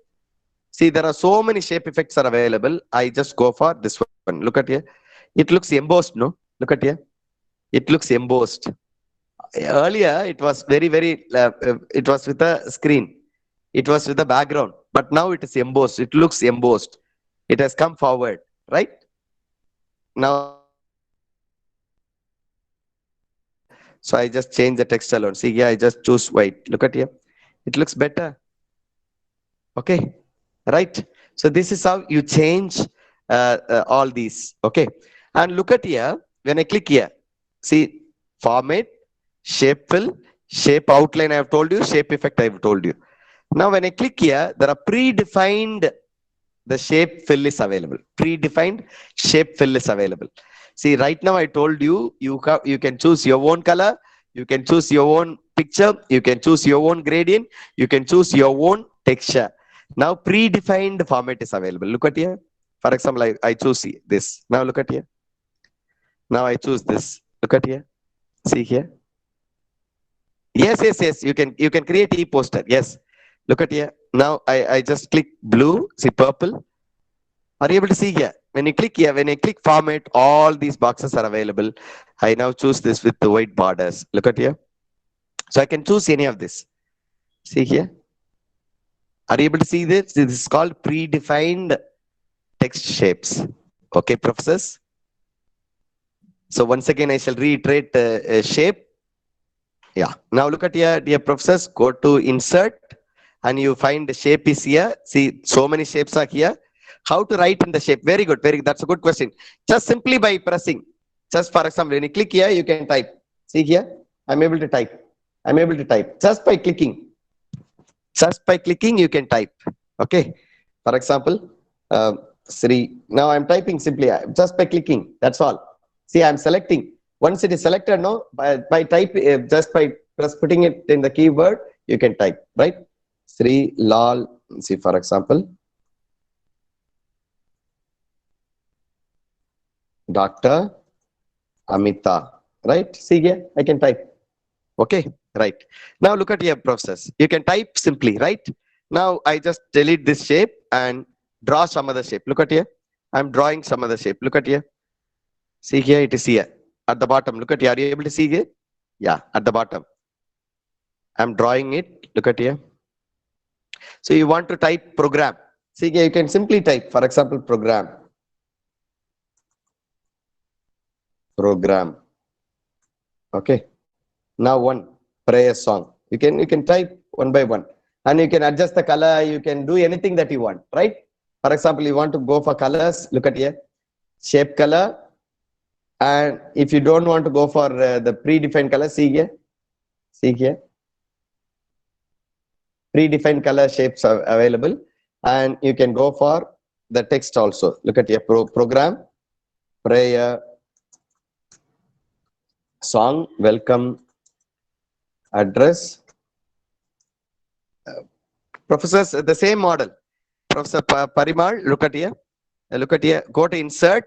See, there are so many shape effects are available. I just go for this one. Look at here. It looks embossed, no? Look at here. It looks embossed. Earlier, it was it was with a screen. It was with a background. But now it is embossed. It looks embossed. It has come forward, right? Now, so I just change the text alone. See here, I just choose white. Look at here. It looks better. Okay, right? So this is how you change all these. Okay, and look at here. When I click here, see format, shape fill, shape outline. I have told you. Shape effect. I have told you. Now when I click here, there are predefined. The shape fill is available. Predefined shape fill is available. See, right now I told you, you can choose your own color, you can choose your own picture, you can choose your own gradient, you can choose your own texture. Now predefined format is available. Look at here. For example, I choose this. Now look at here. Now I choose this. Look at here. See here. Yes. You can create e-poster. Yes. Look at here. Now I just click blue. See purple. Are you able to see here? When you click here, when I click format, all these boxes are available. I now choose this with the white borders. Look at here. So I can choose any of this. See here. Are you able to see this? This is called predefined text shapes. Okay, professors. So once again, I shall reiterate shape. Yeah. Now look at here, dear professors. Go to insert, and you find the shape is here. See, so many shapes are here. How to write in the shape? Very good. Very good. That's a good question. Just simply by pressing. Just for example, when you click here, you can type. See here, I'm able to type. I'm able to type just by clicking. Just by clicking, you can type. Okay. For example, Sri. Now I'm typing simply just by clicking. That's all. See, I'm selecting. Once it is selected, no, by type, just by putting it in the keyword, you can type, right? Sri Lal. See, for example, Dr. Amita, right? See here, I can type. Okay, right. Now look at your process. You can type simply, right? Now I just delete this shape and draw some other shape. Look at here. I'm drawing some other shape. Look at here. See here, it is here at the bottom. Look at here. Are you able to see it? Yeah, at the bottom. I'm drawing it. Look at here. So you want to type program. See here, you can simply type, for example, program. Program. Okay. Now one prayer song. You can type one by one, and you can adjust the color. You can do anything that you want, right? For example, you want to go for colors. Look at here, shape color. And if you don't want to go for the predefined color, see here, predefined color shapes are available, and you can go for the text also. Look at your program, prayer, song, welcome, address. Professors, the same model. Professor Parimal, look at here, go to insert,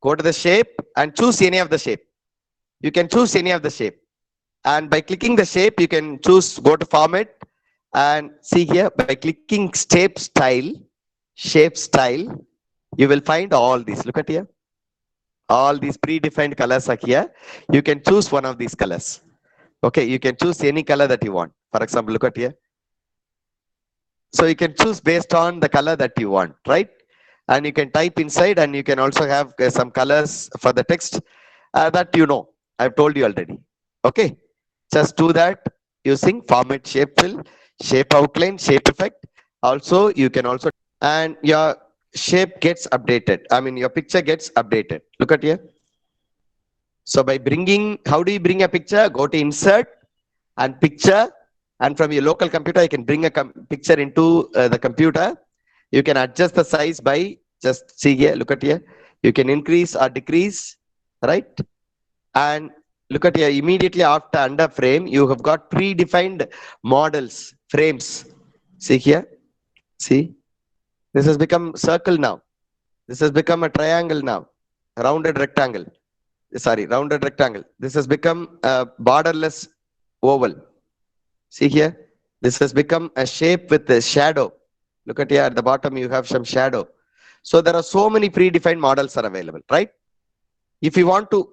go to the shape and choose any of the shape. You can choose any of the shape. And by clicking the shape, you can choose, go to format, and see here, by clicking shape style, you will find all these. Look at here. All these predefined colors are here. You can choose one of these colors. Okay, you can choose any color that you want. For example, look at here. So you can choose based on the color that you want, right? And you can type inside, and you can also have some colors for the text that you know. I've told you already. Okay, just do that using format, shape fill, shape outline, shape effect. Also, you can also, and your shape gets updated. I mean, your picture gets updated. Look at here. So by bringing, how do you bring a picture? Go to insert and picture, and from your local computer, you can bring a picture into the computer. You can adjust the size by just see here. Look at here. You can increase or decrease, right? And look at here. Immediately after under frame, you have got predefined models, frames. See here. See, this has become circle now. This has become a triangle now. Rounded rectangle. Sorry, rounded rectangle. This has become a borderless oval. See here. This has become a shape with a shadow. Look at here at the bottom, you have some shadow. So there are so many predefined models are available, right? If you want to,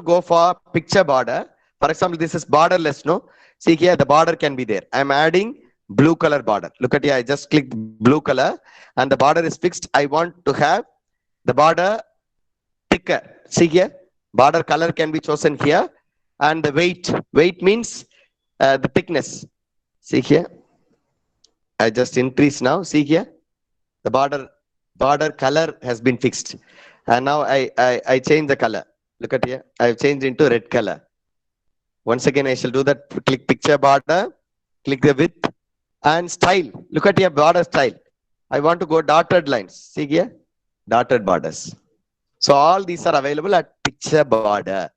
go for picture border, for example, this is borderless, no? See here, the border can be there. I'm adding blue color border. Look at here, I just clicked blue color and the border is fixed. I want to have the border thicker. See here, border color can be chosen here, and the weight means the thickness. See here, I just increase now. See here, the border color has been fixed, and now I change the color. Look at here, I've changed into red color. Once again, I shall do that. Click picture border, click the width and style. Look at here, border style. I want to go dotted lines. See here, dotted borders. So all these are available at picture border.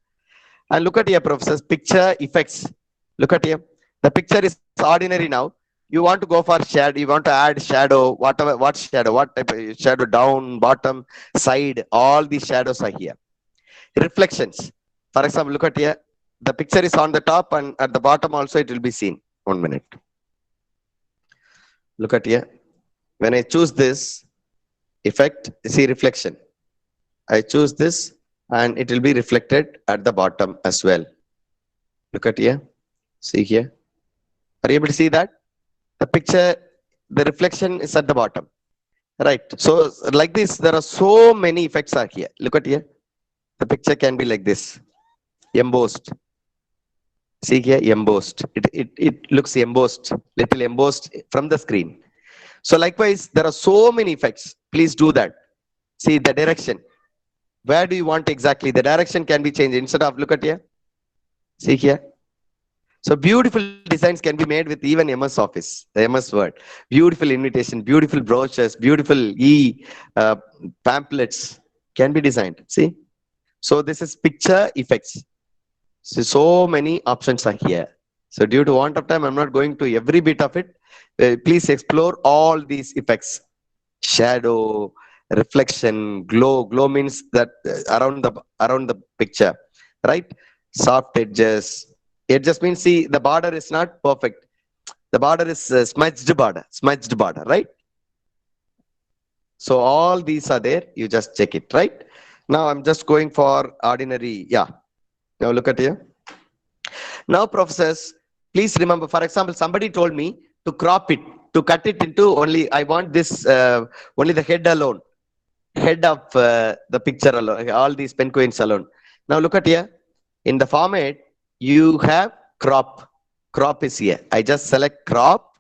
And look at here, professors, picture effects. Look at here. The picture is ordinary now. You want to go for shadow, you want to add shadow, whatever, what shadow, what type of shadow, down, bottom, side, all these shadows are here. Reflections. For example, look at here. The picture is on the top and at the bottom also it will be seen. 1 minute. Look at here. When I choose this effect, see reflection. I choose this and it will be reflected at the bottom as well. Look at here. See here. Are you able to see that? The picture, the reflection is at the bottom. Right. So like this, there are so many effects are here. Look at here. The picture can be like this. Embossed. See here, embossed. It looks embossed, little embossed from the screen. So likewise, there are so many effects. Please do that. See the direction. Where do you want exactly? The direction can be changed. Instead of, look at here. See here. So beautiful designs can be made with even MS Office, the MS Word. Beautiful invitation, beautiful brochures, beautiful pamphlets can be designed. See. So this is picture effects. So many options are here. So due to want of time, I'm not going to every bit of it. Please explore all these effects. Shadow, reflection, glow. Glow means that around the picture, right? Soft edges. It just means, see, the border is not perfect. The border is smudged border, right? So all these are there. You just check it, right? Now I'm just going for ordinary. Yeah. Now look at here. Now, professors, please remember, for example, somebody told me to crop it, to cut it into only, I want this, only the head alone, head of the picture alone, all these penguins alone. Now look at here. In the format, you have crop. Crop is here. I just select crop.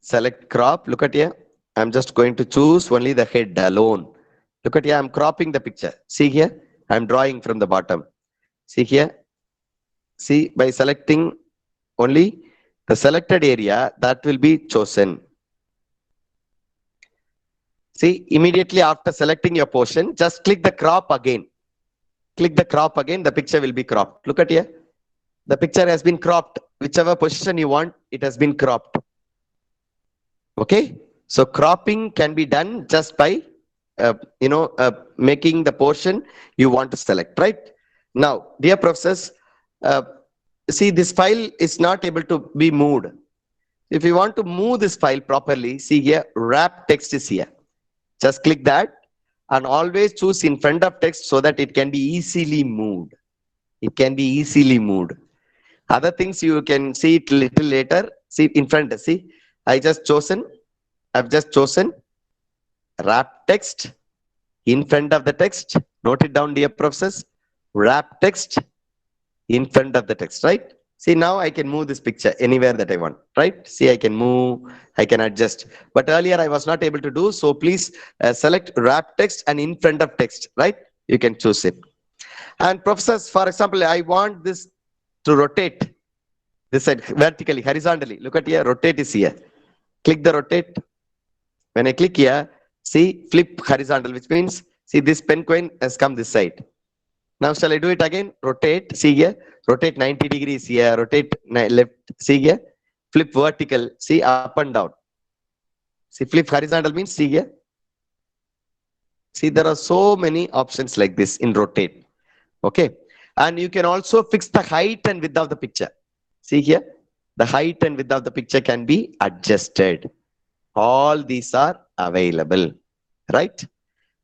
Select crop. Look at here. I'm just going to choose only the head alone. Look at here. I'm cropping the picture. See here. I'm drawing from the bottom. See here. See, by selecting only the selected area, that will be chosen. See, immediately after selecting your portion, just click the crop again. Click the crop again, the picture will be cropped. Look at here. The picture has been cropped. Whichever position you want, it has been cropped. Okay. So cropping can be done just by, making the portion you want to select, right? Now, dear professors, see, this file is not able to be moved. If you want to move this file properly, see here, wrap text is here. Just click that and always choose in front of text so that it can be easily moved. It can be easily moved. Other things you can see it little later. See in front, see, I've just chosen wrap text in front of the text. Note it down, dear professors. Wrap text in front of the text, right? See, now I can move this picture anywhere that I want, right? See, I can move, I can adjust. But earlier I was not able to do, so please select wrap text and in front of text, right? You can choose it. And professors, for example, I want this to rotate this side vertically, horizontally. Look at here, rotate is here. Click the rotate. When I click here, see, flip horizontal, which means, see, this penguin has come this side. Now, shall I do it again? Rotate, see here, rotate 90 degrees here, rotate left, see here, flip vertical, see, up and down. See, flip horizontal means, see here. See, there are so many options like this in rotate. Okay. And you can also fix the height and width of the picture. See here. The height and width of the picture can be adjusted. All these are available, right?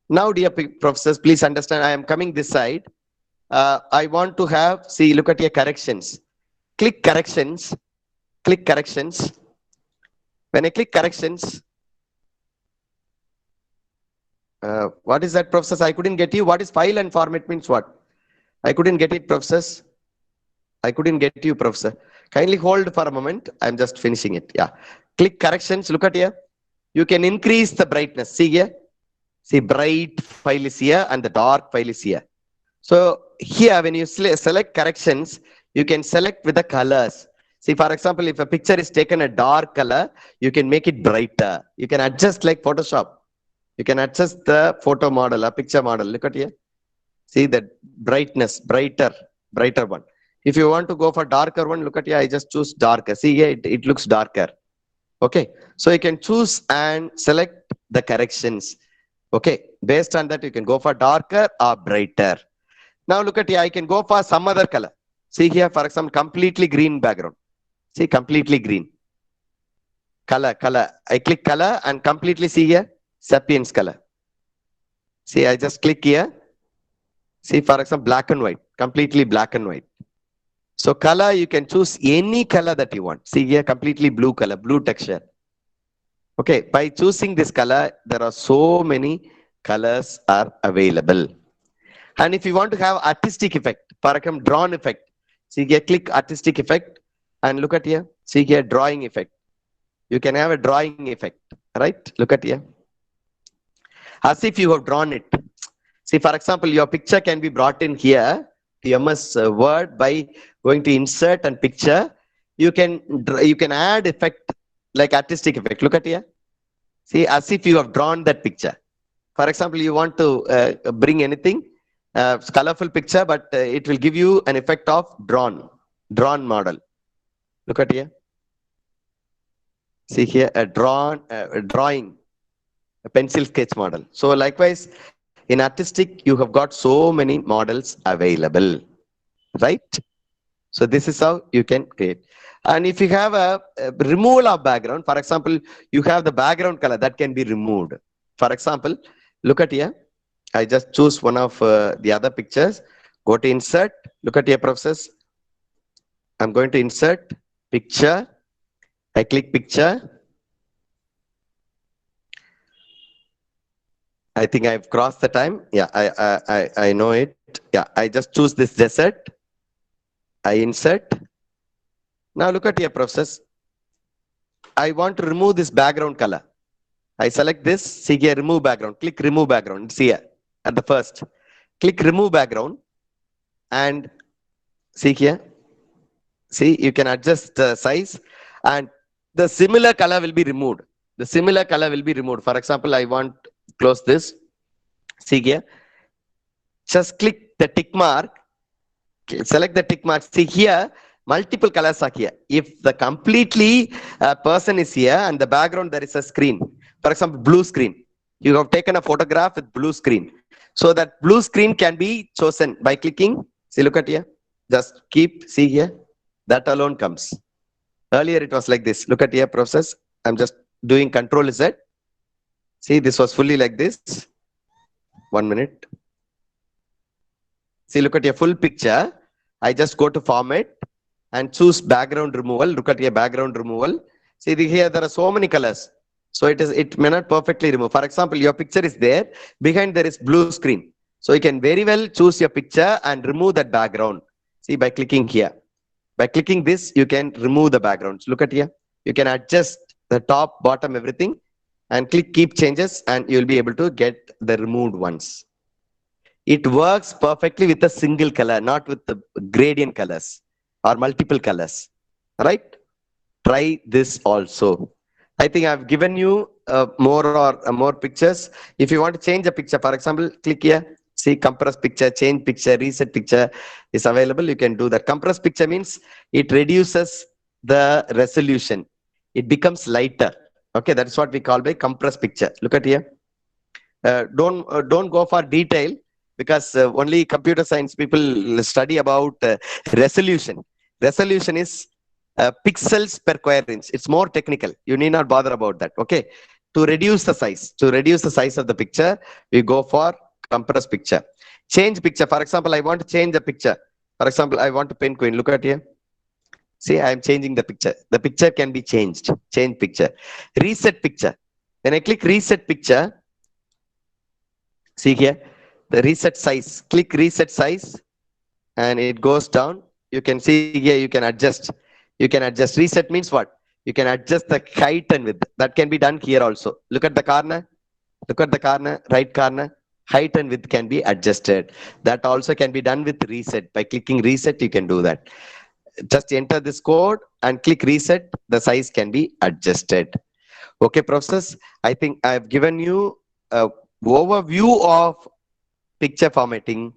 Now, dear professors, please understand, I am coming this side. I want to have, see, look at your corrections. Click corrections. Click corrections. When I click corrections, what is that, professors? I couldn't get you. What is file and format means what? I couldn't get it, professors. I couldn't get you, professor. Kindly hold for a moment. I'm just finishing it. Yeah. Click corrections. Look at here. You can increase the brightness. See here. See, bright file is here and the dark file is here. So here, when you select corrections, you can select with the colors. See, for example, if a picture is taken a dark color, you can make it brighter. You can adjust like Photoshop. You can adjust the photo model, a picture model. Look at here. See the brightness, brighter one. If you want to go for darker one, look at here. I just choose darker. See here, it looks darker. Okay. So you can choose and select the corrections. Okay. Based on that, you can go for darker or brighter. Now look at here. I can go for some other color. See here, for example, completely green background. See, completely green. Color. I click color and completely see here, Sapiens color. See, I just click here. See, for example, black and white, completely black and white. So color, you can choose any color that you want. See here, completely blue color, blue texture. Okay, by choosing this color, there are so many colors are available. And if you want to have artistic effect, for example, drawn effect, see here, click artistic effect and look at here. See here, drawing effect. You can have a drawing effect, right? Look at here. As if you have drawn it. See, for example, your picture can be brought in here to MS Word by going to insert and picture. You can add effect like artistic effect. Look at here. See, as if you have drawn that picture. For example, you want to bring anything, colorful picture, but it will give you an effect of drawn model. Look at here. See here, a drawing, a pencil sketch model. So likewise, in artistic, you have got so many models available, right? So this is how you can create. And if you have a removal of background, for example, you have the background color that can be removed. For example, look at here. I just choose one of the other pictures. Go to insert. Look at here, process. I'm going to insert picture. I click picture. I think I've crossed the time. Yeah, I know it. Yeah, I just choose this desert. I insert. Now look at your process. I want to remove this background color. I select this. See here, remove background. Click remove background. It's here at the first. Click remove background and see here. See, you can adjust the size and the similar color will be removed. The similar color will be removed. For example, I want close this. See here. Just click the tick mark. Select the tick mark. See here, multiple colors are here. If the completely person is here and the background there is a screen. For example, blue screen. You have taken a photograph with blue screen. So that blue screen can be chosen by clicking. See, look at here. Just keep, see here. That alone comes. Earlier it was like this. Look at here process. I'm just doing Control Z. See, this was fully like this. 1 minute. See, look at your full picture. I just go to format and choose background removal. Look at your background removal. See here, there are so many colors. So it may not perfectly remove. For example, your picture is there. Behind there is blue screen. So you can very well choose your picture and remove that background. See, by clicking here. By clicking this, you can remove the backgrounds. Look at here. You can adjust the top, bottom, everything. And click keep changes and you'll be able to get the removed ones. It works perfectly with a single color, not with the gradient colors or multiple colors. Right? Try this also. I think I've given you more pictures. If you want to change a picture, for example, click here. See, compress picture, change picture, reset picture is available. You can do that. Compress picture means it reduces the resolution. It becomes lighter. Okay, that's what we call by compress picture. Look at here. Don't go for detail because only computer science people study about resolution. Resolution is pixels per square inch. It's more technical. You need not bother about that. Okay. To reduce the size of the picture, we go for compress picture. Change picture. For example, I want to change the picture. For example, I want to paint queen. Look at here. See, I am changing the picture. The picture can be changed. Change picture. Reset picture. When I click reset picture, see here, the reset size. Click reset size and it goes down. You can see here, you can adjust. You can adjust. Reset means what? You can adjust the height and width. That can be done here also. Look at the corner. Look at the corner, right corner. Height and width can be adjusted. That also can be done with reset. By clicking reset, you can do that. Just enter this code and click reset. The size can be adjusted. Okay, process. I think I've given you a overview of picture formatting.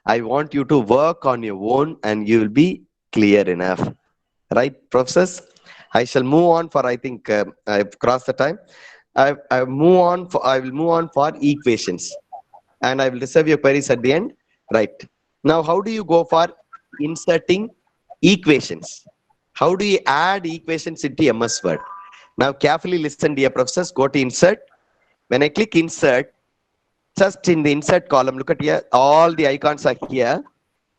I want you to work on your own and you will be clear enough. Right, process? I shall move on for, I think I've crossed the time. I will move on for equations and I will reserve your queries at the end. Right. Now, how do you go for inserting equations? How do you add equations into MS Word? Now, carefully listen, dear professors. Go to insert. When I click insert, just in the insert column, look at here, all the icons are here.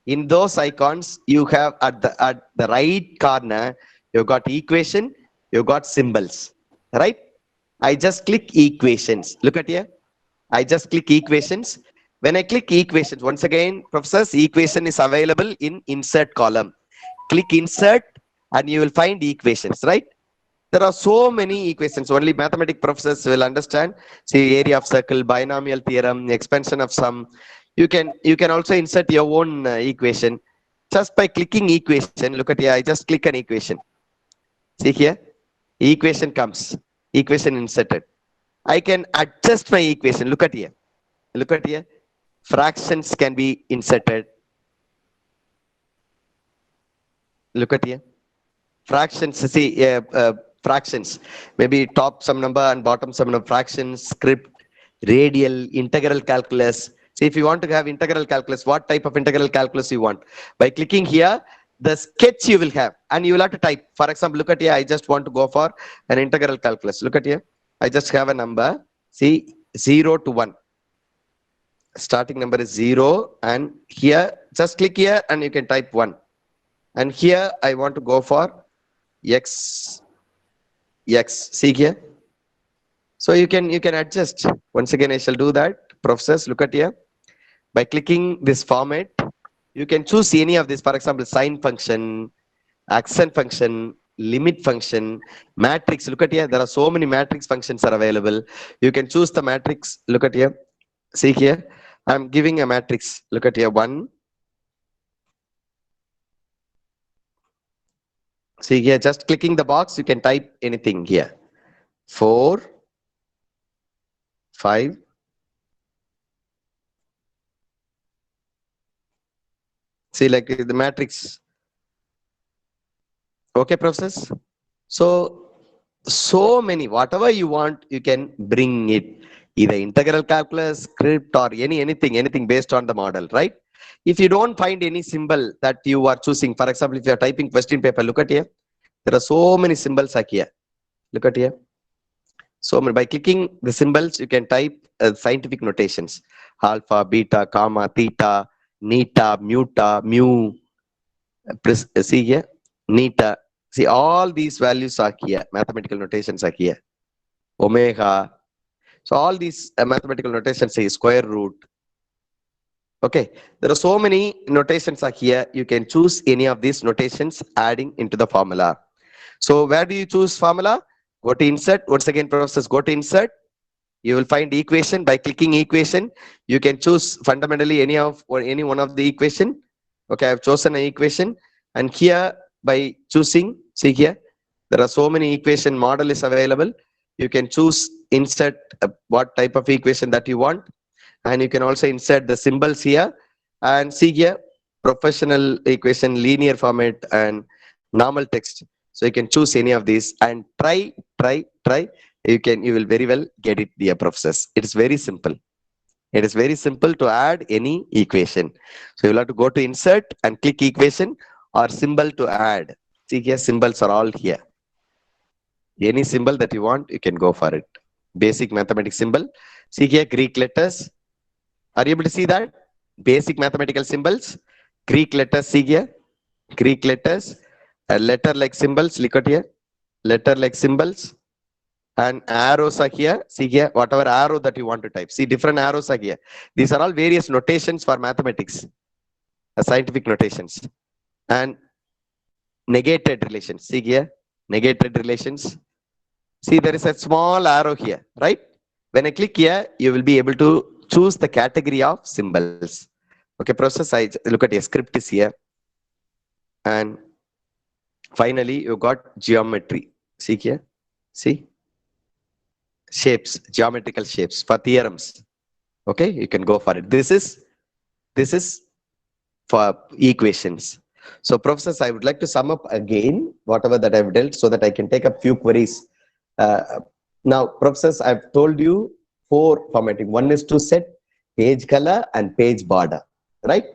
In those icons, you have at the right corner, you've got equation, you've got symbols, right? I just click equations. Look at here. I just click equations. When I click equations, once again, professors, equation is available in insert column. Click insert and you will find equations, right? There are so many equations. Only mathematics professors will understand. See, area of circle, binomial theorem, expansion of sum. You can also insert your own equation just by clicking equation. Look at here. I just click an equation. See here, equation comes. Equation inserted. I can adjust my equation. Look at here. Look at here. Fractions can be inserted. Look at here. Fractions. See. Fractions, maybe top some number and bottom some number, fractions, script, radial, integral calculus. See, if you want to have integral calculus, what type of integral calculus you want? By clicking here, the sketch you will have, and you will have to type. For example, look at here, I just want to go for an integral calculus. Look at here, I just have a number, see, 0 to 1. Starting number is 0, and here, just click here and you can type 1. And here, I want to go for x. See here. So you can adjust. Once again, I shall do that. Professors, look at here. By clicking this format, you can choose any of this. For example, sine function, accent function, limit function, matrix. Look at here. There are so many matrix functions are available. You can choose the matrix. Look at here. See here. I'm giving a matrix. Look at here. 1. See here, just clicking the box, you can type anything here. 4, 5. See, like the matrix. Okay, professors? So many, whatever you want, you can bring it. Either integral calculus, script, or anything based on the model, right? If you don't find any symbol that you are choosing, for example, if you are typing question paper, look at here. There are so many symbols here. Look at here. So by clicking the symbols, you can type scientific notations. Alpha, beta, gamma, theta, neta, muta, mu. See here, neta. See, all these values are here. Mathematical notations are here. Omega. So all these mathematical notations say square root. Okay, there are so many notations are here. You can choose any of these notations adding into the formula. So where do you choose formula? Go to insert. Once again, process, go to insert. You will find equation. By clicking equation, you can choose fundamentally any one of the equation. Okay, I've chosen an equation. And here by choosing, see here, there are so many equation model is available. You can choose insert what type of equation that you want. And you can also insert the symbols here and see here professional equation, linear format, and normal text. So you can choose any of these and try. You will very well get it, dear professors. It is very simple. It is very simple to add any equation. So you'll have to go to insert and click equation or symbol to add. See here, symbols are all here. Any symbol that you want, you can go for it. Basic mathematics symbol. See here, Greek letters. Are you able to see that? Basic mathematical symbols. Greek letters, see here. Greek letters. A letter like symbols, look at here. Letter like symbols. And arrows are here. See here, whatever arrow that you want to type. See, different arrows are here. These are all various notations for mathematics, scientific notations. And negated relations. See here, negated relations. See, there is a small arrow here, right? When I click here, you will be able to choose the category of symbols. Okay, process, I look at your script is here. And finally, you got geometry. See here, see? Shapes, geometrical shapes for theorems. Okay, you can go for it. This is for equations. So professors, I would like to sum up again whatever that I've dealt so that I can take up few queries. Now, professors, I've told you 4 formatting. One is to set page color and page border, right?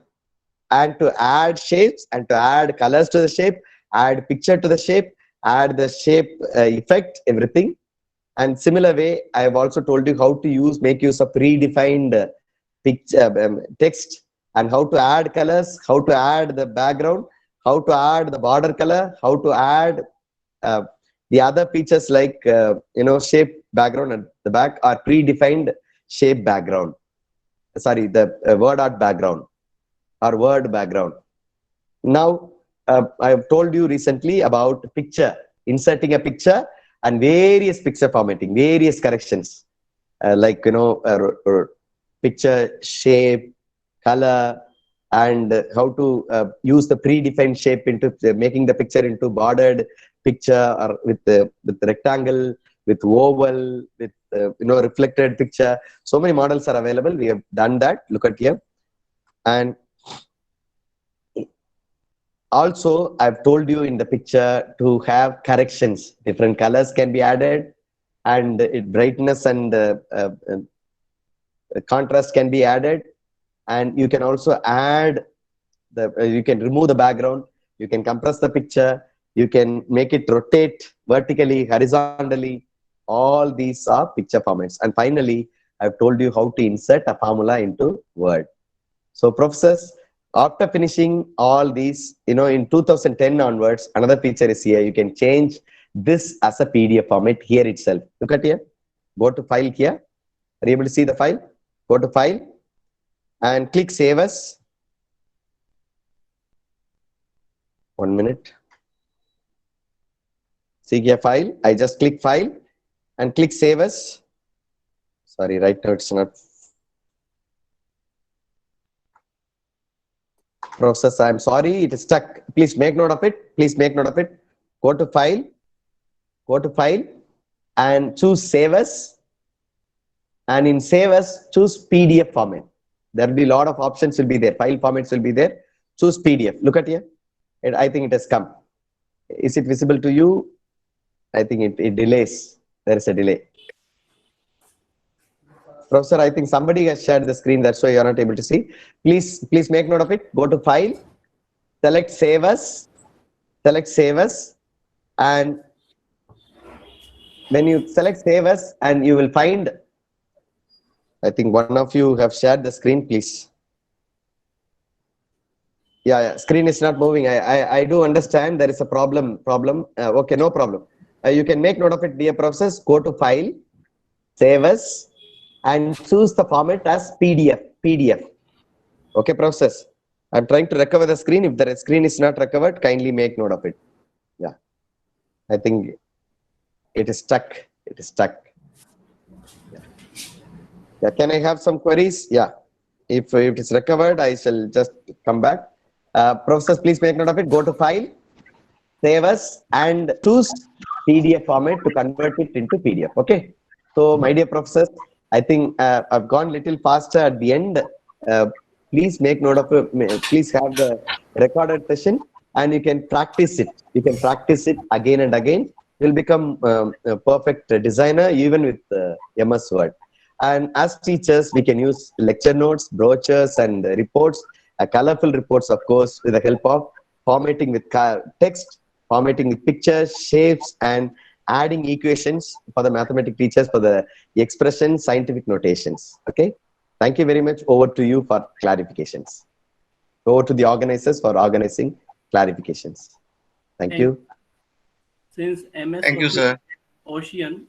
And to add shapes and to add colors to the shape, add picture to the shape, add the shape effect, everything. And similar way, I have also told you how to make use of predefined picture, text, and how to add colors, how to add the background, how to add the border color, how to add the other features like shape background at the back or predefined shape background. Sorry, the word art background or word background. Now, I have told you recently about picture, inserting a picture and various picture formatting, various corrections, like picture, shape, color, and how to use the predefined shape into making the picture into bordered picture or with rectangle, with oval, with reflected picture. So many models are available. We have done that. Look at here. And also, I've told you in the picture to have corrections. Different colors can be added, and brightness and contrast can be added. And you can also add you can remove the background. You can compress the picture. You can make it rotate vertically, horizontally. All these are picture formats. And finally, I've told you how to insert a formula into Word. So, professors, after finishing all these, in 2010 onwards, another feature is here. You can change this as a PDF format here itself. Look at here. Go to File here. Are you able to see the file? Go to File and click Save As. 1 minute. See here, File. I just click File and click Save As. Sorry, right now it's not. Process, I'm sorry, it is stuck. Please make note of it. Please make note of it. Go to File. Go to File and choose Save As. And in Save As, choose PDF format. There will be a lot of options will be there. File formats will be there. Choose PDF. Look at here. I think it has come. Is it visible to you? I think it delays. There is a delay. Professor, I think somebody has shared the screen. That's why you are not able to see. Please make note of it. Go to File, select Save As, and when you select Save As, and you will find. I think one of you have shared the screen. Please. Yeah. Screen is not moving. I do understand there is a problem. Okay, no problem. You can make note of it, dear professors. Go to File, Save As, and choose the format as PDF. Okay, process. I'm trying to recover the screen. If the screen is not recovered, kindly make note of it. Yeah. I think it is stuck. Yeah. Can I have some queries? Yeah. If it is recovered, I shall just come back. Professors, please make note of it. Go to File, Save As, and choose PDF format to convert it into PDF. Okay. So, my dear professors, I think I've gone a little faster at the end. Please make note of it. Please have the recorded session and you can practice it. You can practice it again and again. You'll become a perfect designer even with MS Word. And as teachers, we can use lecture notes, brochures, and reports, colorful reports, of course, with the help of formatting with text formatting with pictures, shapes, and adding equations for the mathematics teachers for the expression, scientific notations. Okay. Thank you very much. Over to you for clarifications. Over to the organizers for organizing clarifications. Thank And you. since MS Thank you, Office sir. Ocean